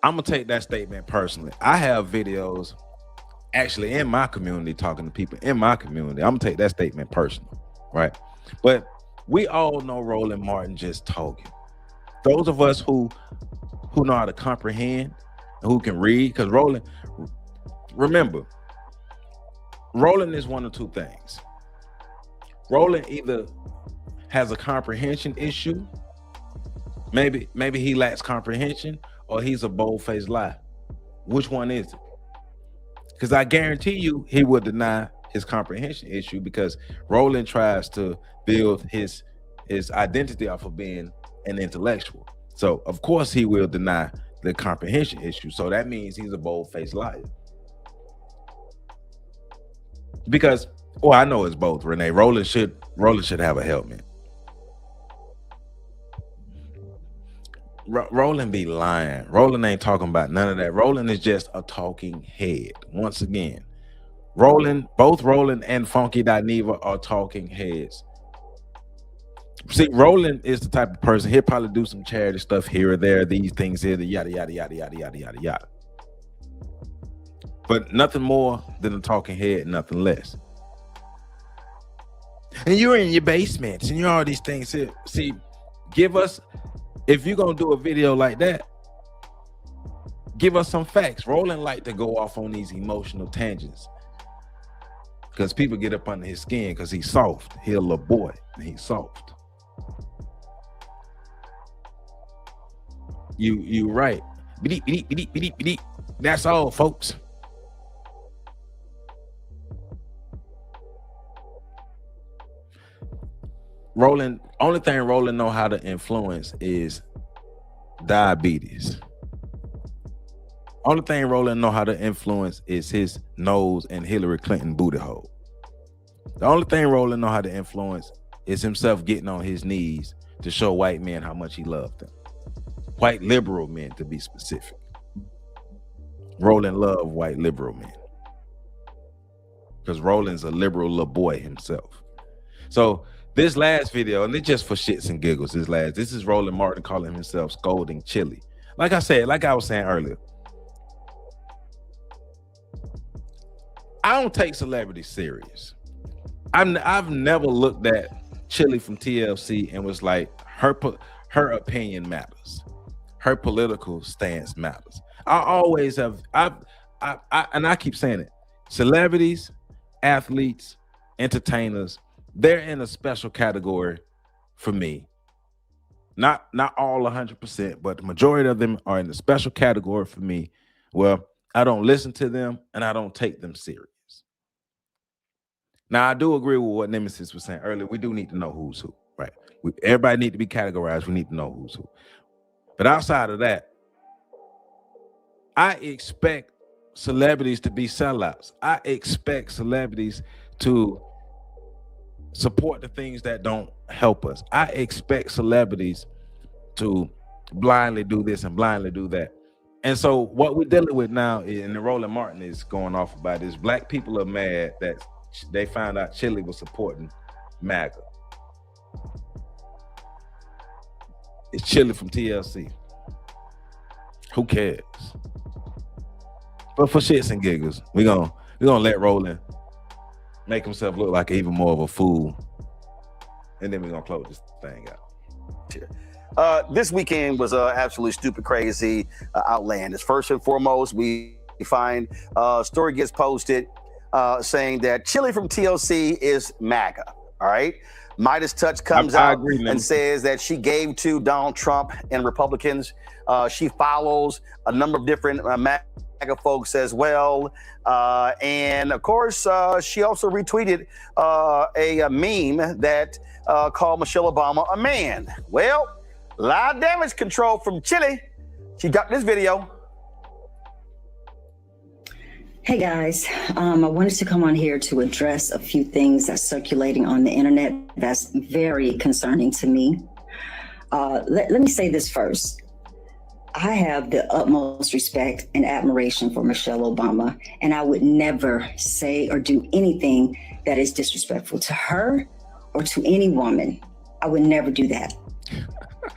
I'm gonna take that statement personally. I have videos actually in my community talking to people in my community. I'm gonna take that statement personal, right? But we all know Roland Martin just talking. Those of us who know how to comprehend and who can read, because Roland, remember, Roland is one of two things. Roland either has a comprehension issue, maybe he lacks comprehension, or he's a bold-faced lie. Which one is it? Because I guarantee you he would deny his comprehension issue, because Roland tries to build his identity off of being an intellectual. So of course he will deny the comprehension issue. So that means he's a bold-faced liar. Because, oh, I know it's both, Renee. Roland should have a helmet. Roland be lying. Roland ain't talking about none of that. Roland is just a talking head. Once again, both Roland and Funky Dineva are talking heads. See, Roland is the type of person, he'll probably do some charity stuff here or there, these things here, the yada, yada, yada, yada, yada, yada, yada. But nothing more than a talking head, nothing less. And you're in your basements and you're all these things here. See, give us, if you're going to do a video like that, give us some facts. Roland like to go off on these emotional tangents because people get up under his skin because he's soft. He's a little boy and he's soft. You right. That's all, folks. Roland, only thing Roland know how to influence is diabetes. Only thing Roland know how to influence is his nose and Hillary Clinton booty hole. The only thing Roland know how to influence is himself getting on his knees to show white men how much he loved them. White liberal men, to be specific. Roland loved white liberal men. Because Roland's a liberal little boy himself. So this last video, and it's just for shits and giggles, this is Roland Martin calling himself scolding Chili. Like I said, like I was saying earlier, I don't take celebrities serious. I've never looked at Chili from TLC and was like, her opinion matters. Her political stance matters. I always have, and I keep saying it, celebrities, athletes, entertainers, they're in a special category for me. Not all 100%, but the majority of them are in a special category for me where I don't listen to them and I don't take them serious. Now, I do agree with what Nemesis was saying earlier. We do need to know who's who, right? Everybody need to be categorized. We need to know who's who. But outside of that, I expect celebrities to be sellouts. I expect celebrities to support the things that don't help us. I expect celebrities to blindly do this and blindly do that. And so what we're dealing with now, and the Roland Martin is going off about this, black people are mad that they found out Chili was supporting MAGA. It's Chili from TLC. Who cares? But for shits and giggles, we're gonna let Roland make himself look like even more of a fool, and then we're gonna close this thing out. This weekend was absolutely stupid, crazy, outlandish. First and foremost, we find a story gets posted saying that Chili from TLC is MAGA. All right. Midas Touch comes out and says that she gave to Donald Trump and Republicans. She follows a number of different MAGA folks as well. And of course, she also retweeted a meme that called Michelle Obama a man. Well, live damage control from Chili. She got this video. Hey guys, I wanted to come on here to address a few things that's circulating on the internet that's very concerning to me. Let me say this first. I have the utmost respect and admiration for Michelle Obama, and I would never say or do anything that is disrespectful to her or to any woman. I would never do that.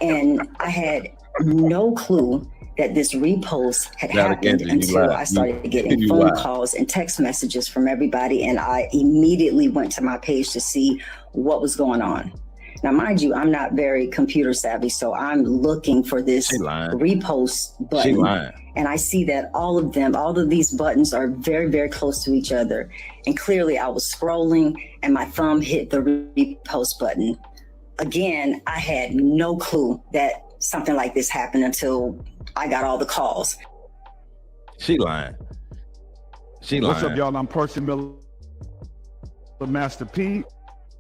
And I had no clue that this repost had happened until I started getting phone calls and text messages from everybody, and I immediately went to my page to see what was going on. Now, mind you, I'm not very computer savvy, so I'm looking for this repost button, and I see that all of these buttons are very, very close to each other. And clearly I was scrolling and my thumb hit the repost button. Again, I had no clue that something like this happened until I got all the calls. She lying. What's up, y'all? I'm Percy Miller, Master P,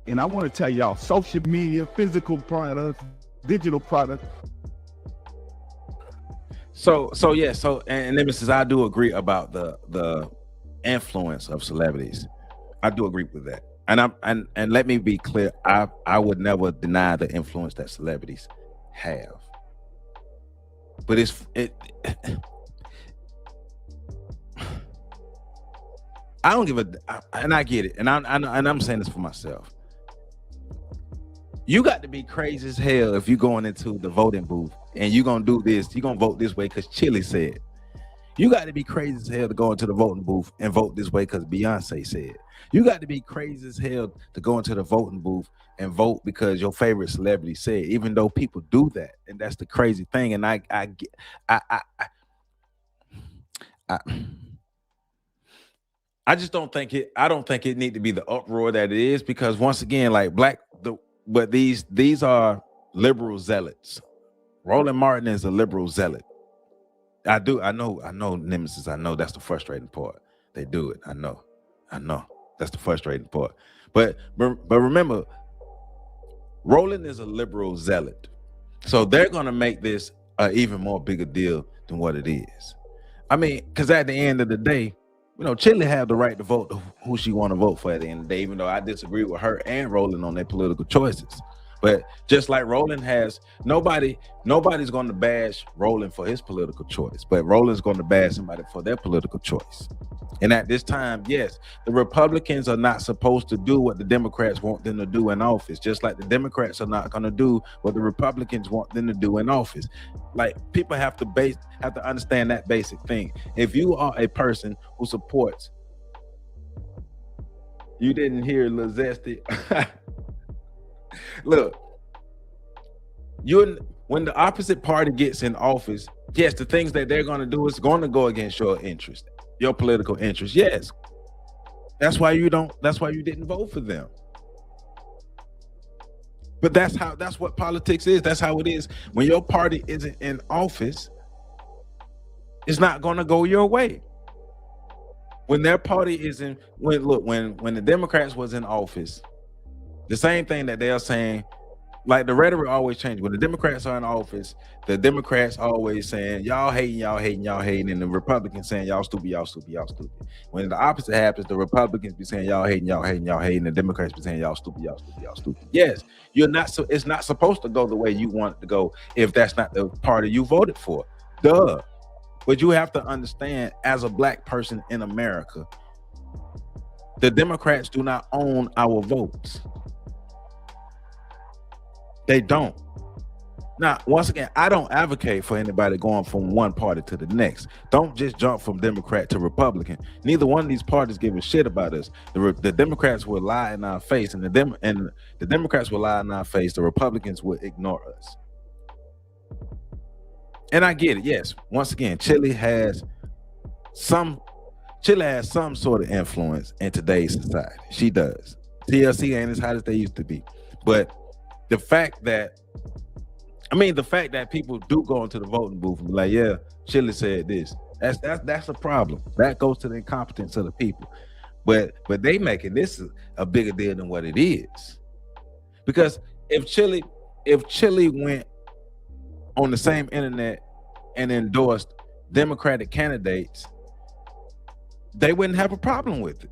and I want to tell y'all, social media, physical products, digital products. So and Nemesis, I do agree about the influence of celebrities. I do agree with that. And let me be clear, I would never deny the influence that celebrities have. But I don't give and I get it, and I'm saying this for myself. You got to be crazy as hell if you're going into the voting booth and you're gonna do this, you're gonna vote this way because Chili said. You got to be crazy as hell to go into the voting booth and vote this way because Beyonce said. You got to be crazy as hell to go into the voting booth and vote because your favorite celebrity said, even though people do that. And that's the crazy thing. And I just don't think it need to be the uproar that it is, because once again, like but these are liberal zealots. Roland Martin is a liberal zealot. I know Nemesis. I know that's the frustrating part. They do it. I know that's the frustrating part. But remember, Roland is a liberal zealot, so they're gonna make this an even more bigger deal than what it is. I mean, because at the end of the day, you know, Chili have the right to vote who she want to vote for at the end of the day, even though I disagree with her and Roland on their political choices. But just like Roland has, nobody's going to bash Roland for his political choice, but Roland's going to bash somebody for their political choice. And at this time, yes, the Republicans are not supposed to do what the Democrats want them to do in office, just like the Democrats are not going to do what the Republicans want them to do in office. Like, people have to understand that basic thing. If you are a person who supports, you didn't hear Lil Zesty. Look, when the opposite party gets in office, yes, the things that they're going to do is going to go against your interest, your political interest. Yes, that's why you didn't vote for them. But that's what politics is. That's how it is. When your party isn't in office, it's not going to go your way. When their party isn't, when the Democrats was in office, the same thing that they are saying, like the rhetoric always changes. When the Democrats are in office, the Democrats always saying, y'all hating, and the Republicans saying, y'all stupid, y'all stupid, y'all stupid. When the opposite happens, the Republicans be saying, y'all hating, and the Democrats be saying, y'all stupid, y'all stupid, y'all stupid. Yes, it's not supposed to go the way you want it to go if that's not the party you voted for. Duh. But you have to understand, as a black person in America, the Democrats do not own our votes. They don't. Now, once again, I don't advocate for anybody going from one party to the next. Don't just jump from Democrat to Republican. Neither one of these parties give a shit about us. The Democrats will lie in our face, and the Democrats will lie in our face. The Republicans will ignore us. And I get it. Yes. Once again, Chili has some sort of influence in today's society. She does. TLC ain't as hot as they used to be, but the fact that people do go into the voting booth and be like, yeah, Chili said this. That's a problem. That goes to the incompetence of the people. But they making this a bigger deal than what it is. Because if Chili went on the same internet and endorsed Democratic candidates, they wouldn't have a problem with it.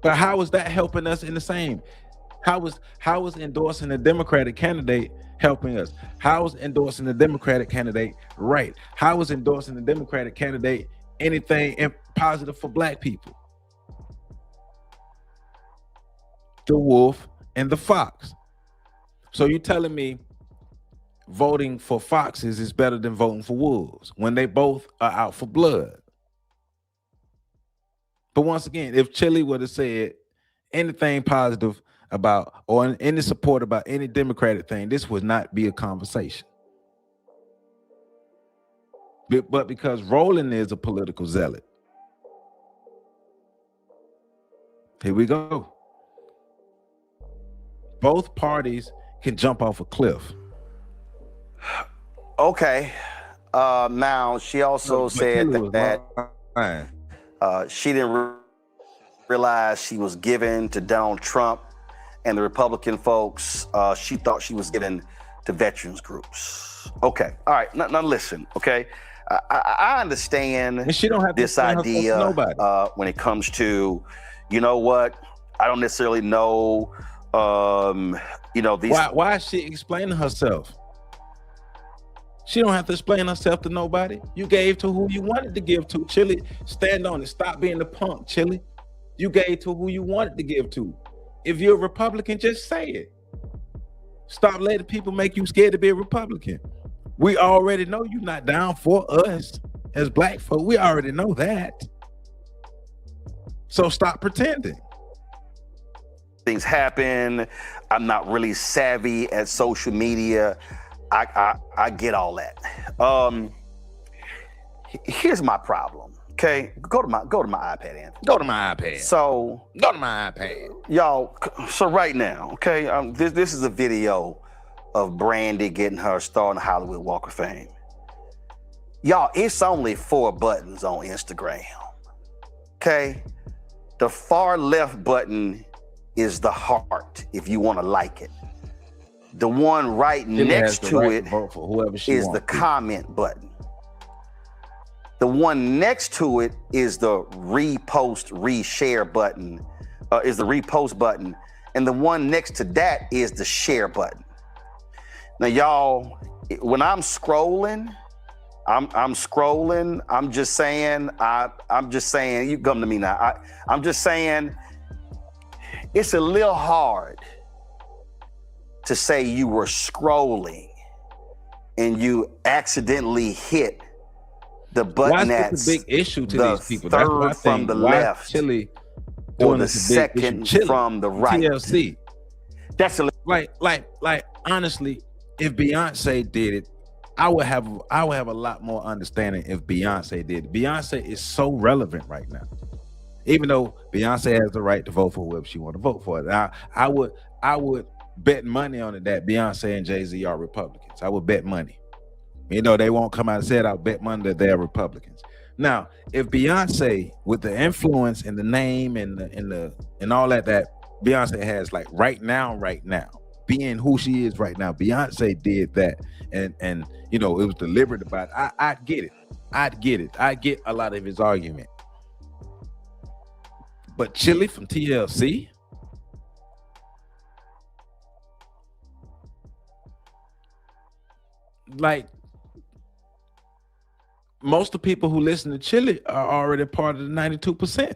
But how is that helping us in the same? How is endorsing a Democratic candidate helping us? How is endorsing the Democratic candidate right? How is endorsing the Democratic candidate anything positive for black people? The wolf and the fox. So you telling me voting for foxes is better than voting for wolves when they both are out for blood? But once again, if Chili would have said anything positive about or any support about any Democratic thing, this would not be a conversation. But because Roland is a political zealot, here we go. Both parties can jump off a cliff. Okay. Now she also said that she didn't realize she was given to Donald Trump and the Republican folks. She thought she was given to veterans groups. Okay. All right. Now listen. Okay. I understand and she don't have this idea when it comes to, you know what? I don't necessarily know. These. Why is she explaining herself? She don't have to explain herself to nobody. You gave to who you wanted to give to. Chili, stand on it. Stop being the punk, Chili. You gave to who you wanted to give to. If you're a Republican, just say it. Stop letting people make you scared to be a Republican. We already know you're not down for us as black folk. We already know that. So stop pretending. Things happen. I'm not really savvy at social media. I get all that. Here's my problem. Okay, go to my iPad, Anthony. Go to my iPad. So go to my iPad, y'all. So right now, okay, this is a video of Brandy getting her star on the Hollywood Walk of Fame. Y'all, it's only 4 buttons on Instagram. Okay, the far left button is the heart if you want to like it. The one right next to it is the comment button. The one next to it is the repost, reshare button, is the repost button. And the one next to that is the share button. Now, y'all, when I'm scrolling, I'm scrolling. I'm just saying, you come to me now. I'm just saying, it's a little hard to say you were scrolling and you accidentally hit the button that's the big issue to the these people. third That's from the left Chili or the second from the right. TLC. That's a like honestly, if Beyonce did it, I would have a lot more understanding if Beyonce did it. Beyonce is so relevant right now. Even though Beyonce has the right to vote for whoever she want to vote for. I would bet money on it that Beyonce and Jay-Z are Republicans. I would bet money. You know, they won't come out and say it. I'll bet money that they're Republicans. Now, if Beyonce, with the influence and the name and all that Beyonce has, like right now, being who she is right now, Beyonce did that, and you know, it was deliberate about it. I'd get it. I get a lot of his argument. But Chili from TLC, like, most of the people who listen to Chili are already part of the 92%.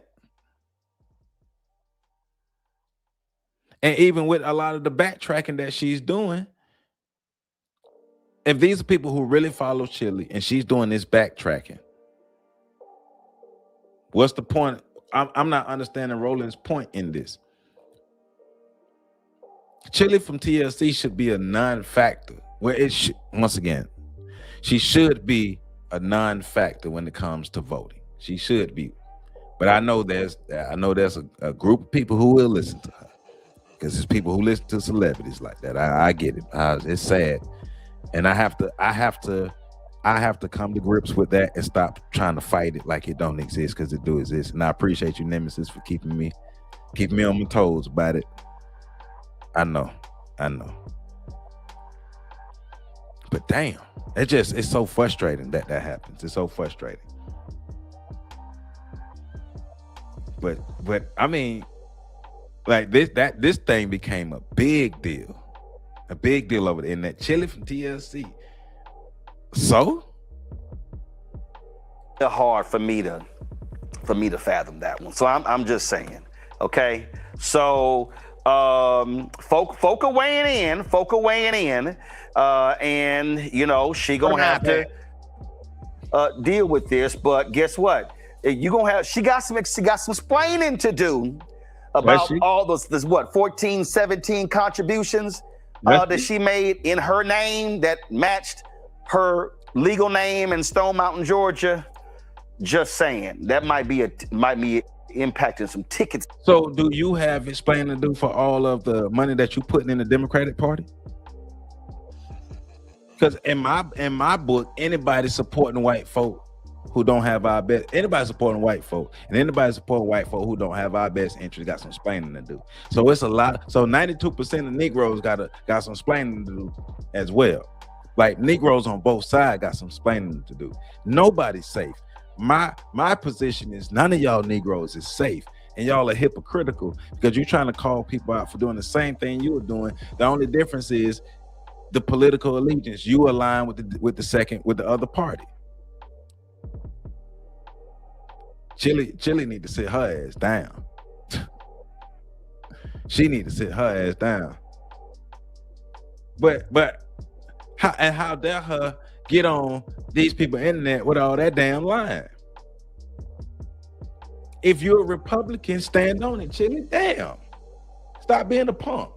And even with a lot of the backtracking that she's doing, if these are people who really follow Chili and she's doing this backtracking, what's the point? I'm not understanding Roland's point in this. Chili from TLC should be a non-factor. Well, once again, she should be a non-factor when it comes to voting. She should be. But I know there's a group of people who will listen to her, because there's people who listen to celebrities like that. I get it. It's sad, and I have to come to grips with that and stop trying to fight it like it don't exist, because it do exist. And I appreciate you, Nemesis, for keeping me on my toes about it. I know. But damn, it's so frustrating that happens. It's so frustrating. But I mean, like this thing became a big deal over the internet. Chili from TLC. So hard for me to fathom that one. So I'm just saying, okay. So folk are weighing in, and you know, she gonna have to deal with this. But guess what? She got some explaining to do about all those 14, 17 contributions that she made in her name that matched her legal name in Stone Mountain, Georgia. Just saying, that might be impacting some tickets. So do you have explaining to do for all of the money that you putting in the Democratic Party? Because in my book, anybody supporting white folk who don't have our best, anybody supporting white folk, and anybody supporting white folk who don't have our best interest got some explaining to do. So it's a lot. So 92% of Negroes got some explaining to do as well. Like, Negroes on both sides got some explaining to do. Nobody's safe. My position is none of y'all Negroes is safe, and y'all are hypocritical because you're trying to call people out for doing the same thing you were doing. The only difference is the political allegiance. You align with the other party. Chili need to sit her ass down. She need to sit her ass down. But how dare her get on these people's internet with all that damn lying? If you're a Republican, stand on it, Chili. Damn. Stop being a punk.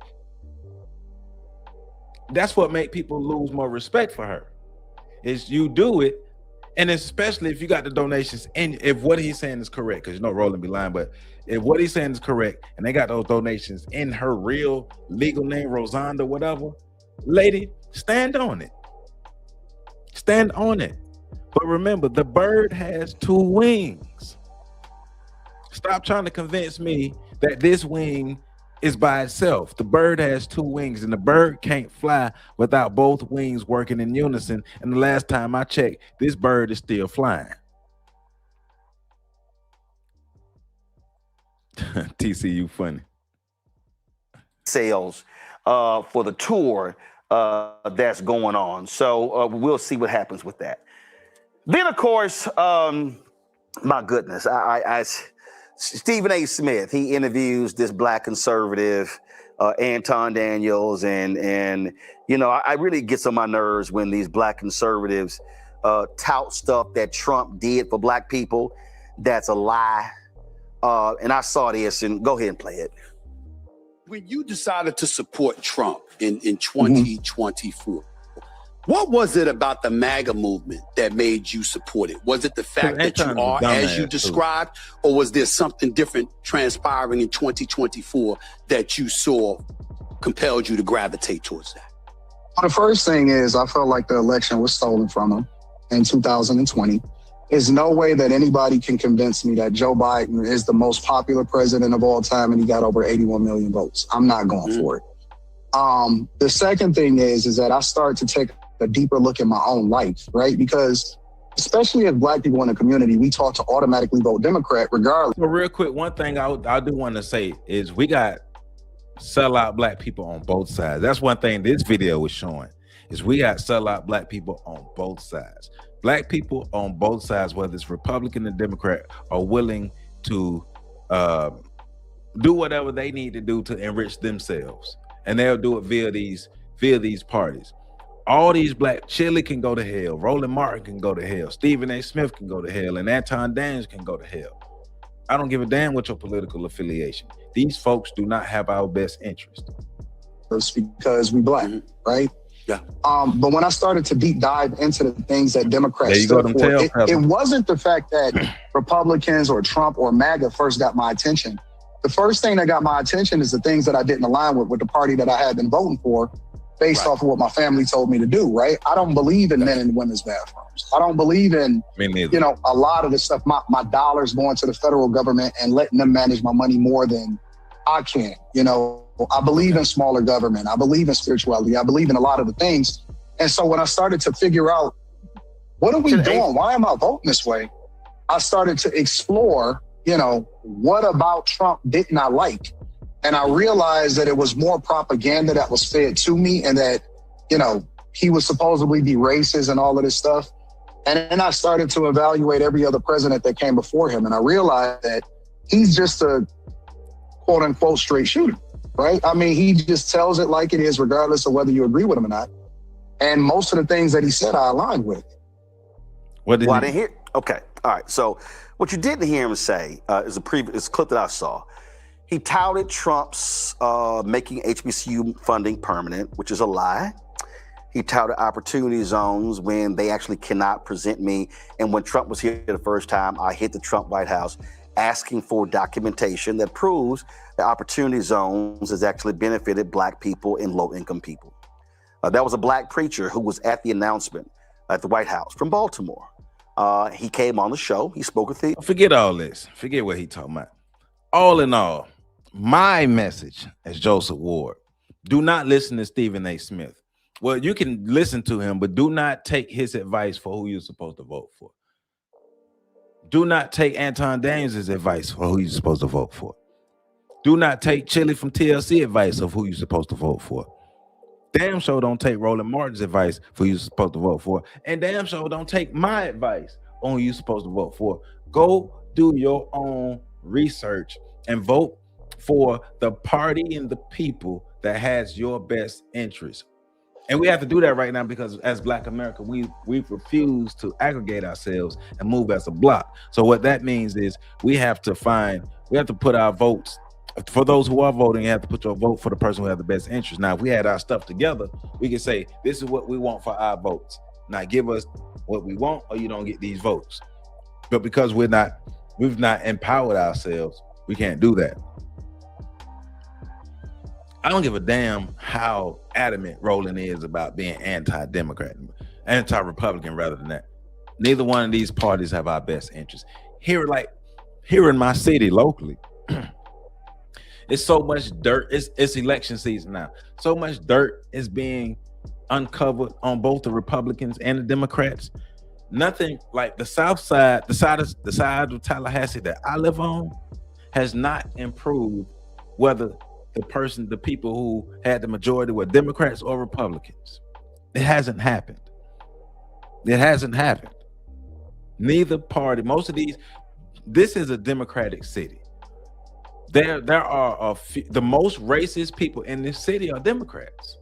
That's what make people lose more respect for her. Is you do it, and especially if you got the donations, and if what he's saying is correct, because you know Roland be lying, but if what he's saying is correct, and they got those donations in her real legal name, Rosanda, whatever, lady, stand on it. Stand on it. But remember, the bird has two wings. Stop trying to convince me that this wing is by itself. The bird has two wings, and the bird can't fly without both wings working in unison. And the last time I checked, this bird is still flying. TCU funny. Sales for the tour that's going on. So we'll see what happens with that. Then, of course, my goodness, Stephen A. Smith, he interviews this black conservative, Anton Daniels, and you know, I really gets on my nerves when these black conservatives tout stuff that Trump did for black people. That's a lie. And I saw this, and go ahead and play it. When you decided to support Trump in 2024, what was it about the MAGA movement that made you support it? Was it the fact that you are as you described, or was there something different transpiring in 2024 that you saw compelled you to gravitate towards that? Well, the first thing is I felt like the election was stolen from him in 2020. There's no way that anybody can convince me that Joe Biden is the most popular president of all time and he got over 81 million votes. I'm not going for it. The second thing is that I started to take a deeper look at my own life, right? Because especially as black people in the community, we taught to automatically vote Democrat regardless. So real quick, one thing I do want to say is we got sellout black people on both sides. That's one thing this video was showing, is we got sellout black people on both sides. Black people on both sides, whether it's Republican and Democrat, are willing to do whatever they need to do to enrich themselves, and they'll do it via these parties. All these black, Chili can go to hell, Roland Martin can go to hell, Stephen A. Smith can go to hell, and Anton Daniels can go to hell. I don't give a damn what your political affiliation. These folks do not have our best interest. It's because we black, right? Yeah. But when I started to deep dive into the things that Democrats stood for, it wasn't the fact that Republicans or Trump or MAGA first got my attention. The first thing that got my attention is the things that I didn't align with the party that I had been voting for based off of what my family told me to do, right? I don't believe in men and women's bathrooms. I don't believe in, you know, a lot of the stuff, my dollars going to the federal government and letting them manage my money more than I can, you know. I believe in smaller government. I believe in spirituality. I believe in a lot of the things. And so when I started to figure out, what are we doing? Why am I voting this way? I started to explore, you know, what about Trump didn't I like? And I realized that it was more propaganda that was fed to me, and that, you know, he would supposedly be racist and all of this stuff. And then I started to evaluate every other president that came before him. And I realized that he's just a quote unquote straight shooter. Right? I mean, he just tells it like it is, regardless of whether you agree with him or not. And most of the things that he said, I aligned with. I didn't hear. Okay. All right. So what you didn't hear him say is a previous clip that I saw. He touted Trump's making HBCU funding permanent, which is a lie. He touted opportunity zones when they actually cannot present me. And when Trump was here the first time, I hit the Trump White House asking for documentation that proves the opportunity zones has actually benefited black people and low-income people. That was a black preacher who was at the announcement at the White House from Baltimore. He came on the show. He spoke with the... Forget all this. Forget what he talking about. All in all, my message as Joseph Ward, do not listen to Stephen A. Smith. Well, you can listen to him, but do not take his advice for who you're supposed to vote for. Do not take Anton Daniels' advice for who you're supposed to vote for. Do not take Chili from TLC advice of who you're supposed to vote for. Damn sure don't take Roland Martin's advice for who you're supposed to vote for. And damn sure don't take my advice on who you're supposed to vote for. Go do your own research and vote for the party and the people that has your best interest. And we have to do that right now because as Black America, we refuse to aggregate ourselves and move as a block. So what that means is we have to put our votes. For those who are voting, you have to put your vote for the person who has the best interest. Now, if we had our stuff together, we can say, this is what we want for our votes. Now give us what we want or you don't get these votes. But because we've not empowered ourselves, we can't do that. I don't give a damn how adamant Roland is about being anti-Democrat, anti-Republican rather than that. Neither one of these parties have our best interests. Here in my city locally, it's so much dirt. It's election season now. So much dirt is being uncovered on both the Republicans and the Democrats. Nothing like the South Side, the side of Tallahassee that I live on, has not improved whether the people who had the majority were Democrats or Republicans. It hasn't happened. It hasn't happened. Neither party, most of these, this is a Democratic city. There are the most racist people in this city are Democrats.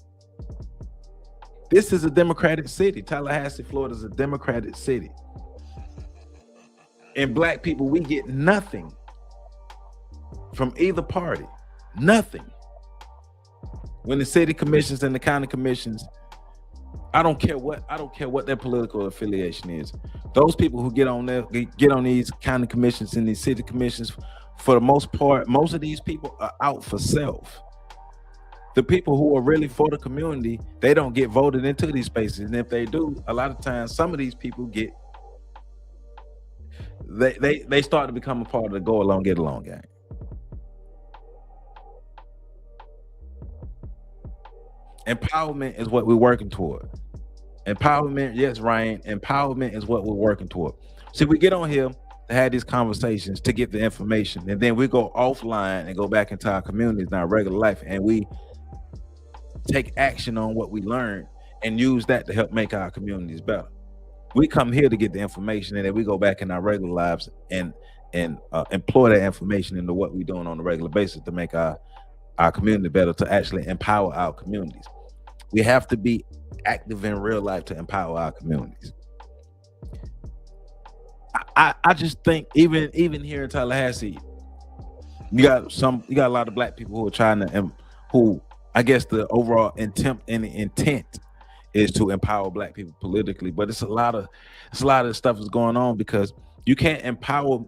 This is a Democratic city. Tallahassee, Florida is a Democratic city. And black people, we get nothing from either party. Nothing. When the city commissions and the county commissions, I don't care what their political affiliation is. Those people who get on these county commissions and these city commissions, for the most part, most of these people are out for self. The people who are really for the community, they don't get voted into these spaces. And if they do, a lot of times some of these people they start to become a part of the go along, get along gang. Empowerment is what we're working toward. Empowerment, yes, Ryan. Empowerment is what we're working toward. See, we get on here to have these conversations to get the information, and then we go offline and go back into our communities in our regular life, and we take action on what we learned and use that to help make our communities better. We come here to get the information, and then we go back in our regular lives and employ that information into what we're doing on a regular basis to make our community better, to actually empower our communities. We have to be active in real life to empower our communities. I just think even here in Tallahassee, you got a lot of black people who are trying to, who I guess the overall intent is to empower black people politically, but it's a lot of stuff that's going on because you can't empower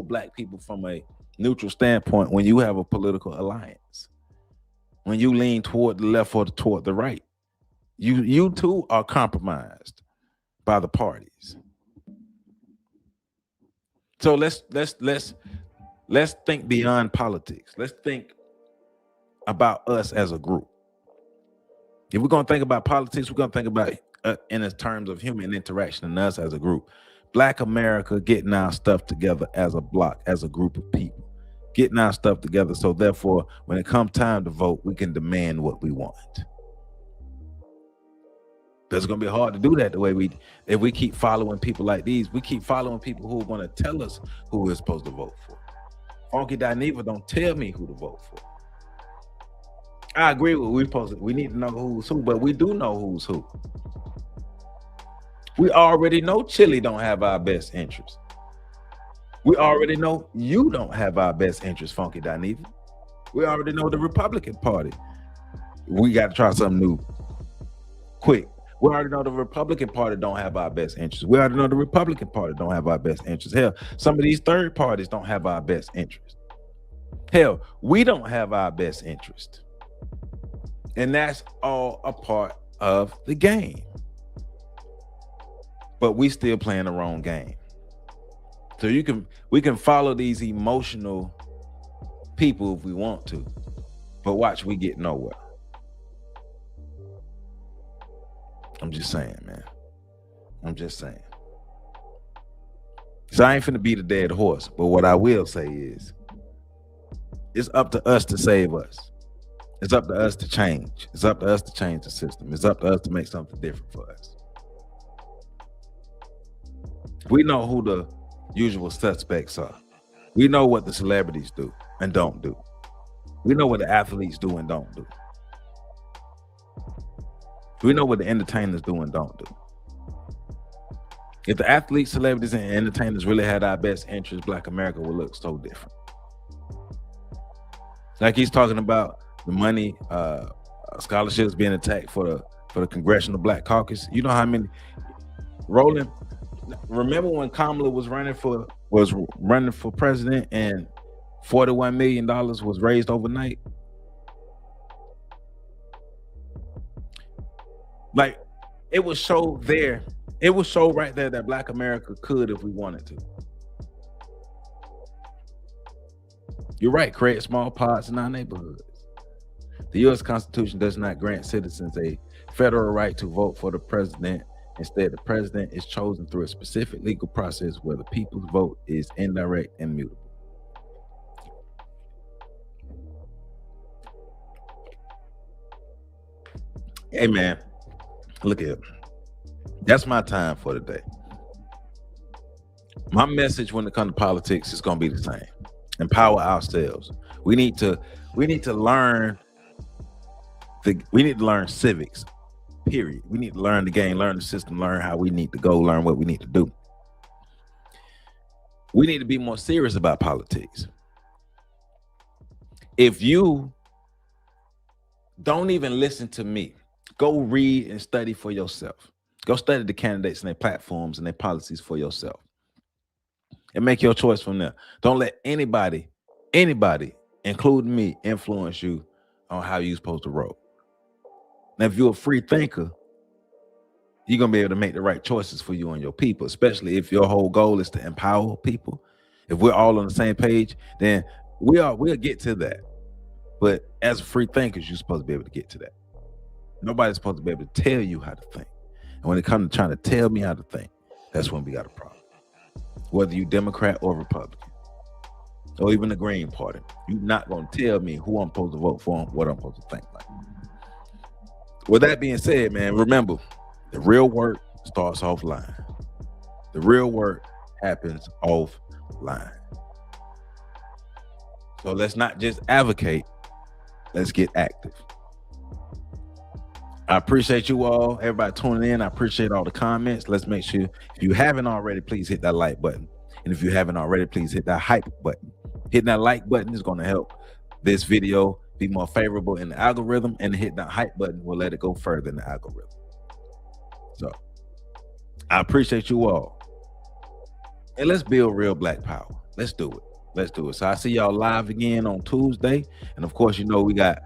black people from a neutral standpoint when you have a political alliance. When you lean toward the left or toward the right, you too are compromised by the parties. So let's think beyond politics. Let's think about us as a group. If we're gonna think about politics, we're gonna think about in terms of human interaction and us as a group. Black America getting our stuff together as a block, as a group of people, getting our stuff together. So therefore, when it comes time to vote, we can demand what we want. But it's gonna be hard to do that the way if we keep following people like these. We keep following people who are gonna tell us who we're supposed to vote for. Funky Dineva don't tell me who to vote for. I agree with we need to know who's who, but we do know who's who. We already know Chile don't have our best interests. We already know you don't have our best interests, Funky Dineva. We already know the Republican Party. We got to try something new. Quick. We already know the Republican Party don't have our best interests. We already know the Republican Party don't have our best interests. Hell, some of these third parties don't have our best interests. Hell, we don't have our best interest. And that's all a part of the game. But we still playing the wrong game. So we can follow these emotional people if we want to, but watch, we get nowhere. I'm just saying, man. I'm just saying. So I ain't finna beat a dead horse, but what I will say is, it's up to us to save us. It's up to us to change. It's up to us to change the system. It's up to us to make something different for us. We know who the usual suspects are. We know what the celebrities do and don't do. We know what the athletes do and don't do. We know what the entertainers do and don't do. If the athletes, celebrities, and entertainers really had our best interests, Black America would look so different. Like he's talking about the money, scholarships being attacked for the Congressional Black Caucus. You know how many, Roland, remember when Kamala was running for president and $41 million was raised overnight? Like, it would show right there that Black America could if we wanted to. You're right, create small pods in our neighborhoods. The U.S. Constitution does not grant citizens a federal right to vote for the president. Instead, the president is chosen through a specific legal process where the people's vote is indirect and mutable. Hey man, look at it. That's my time for today. My message when it comes to politics is gonna be the same. Empower ourselves. We need to learn civics. Period. We need to learn the game, learn the system, learn how we need to go, learn what we need to do. We need to be more serious about politics. If you don't even listen to me, go read and study for yourself. Go study the candidates and their platforms and their policies for yourself. And make your choice from there. Don't let anybody, including me, influence you on how you're supposed to roll. Now, if you're a free thinker, you're going to be able to make the right choices for you and your people, especially if your whole goal is to empower people. If we're all on the same page, then we'll get to that. But as free thinkers, you're supposed to be able to get to that. Nobody's supposed to be able to tell you how to think. And when it comes to trying to tell me how to think, that's when we got a problem. Whether you Democrat or Republican, or even the Green Party, you're not going to tell me who I'm supposed to vote for and what I'm supposed to think like. With that being said, man, remember, the real work starts offline. The real work happens offline. So let's not just advocate, let's get active. I appreciate you all, everybody tuning in. I appreciate all the comments. Let's make sure, if you haven't already, please hit that like button. And if you haven't already, please hit that hype button. Hitting that like button is going to help this video be more favorable in the algorithm, and hitting that hype button will let it go further in the algorithm. So I appreciate you all. And let's build real Black power. Let's do it. Let's do it. So I see y'all live again on Tuesday. And of course, you know, we got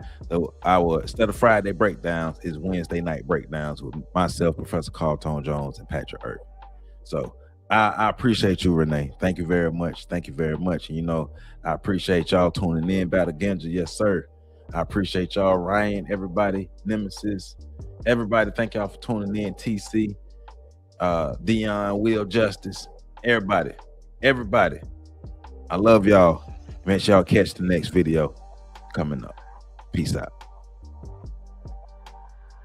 our, instead of Friday breakdowns, is Wednesday night breakdowns with myself, Professor Carl Tone Jones, and Patrick Irvin. So I appreciate you, Renee. Thank you very much. Thank you very much. And you know, I appreciate y'all tuning in. Battle Genja, yes, sir. I appreciate y'all, Ryan, everybody, Nemesis, everybody. Thank y'all for tuning in. TC, Dion, Will, Justice, everybody. I love y'all. Make sure y'all catch the next video coming up. Peace out.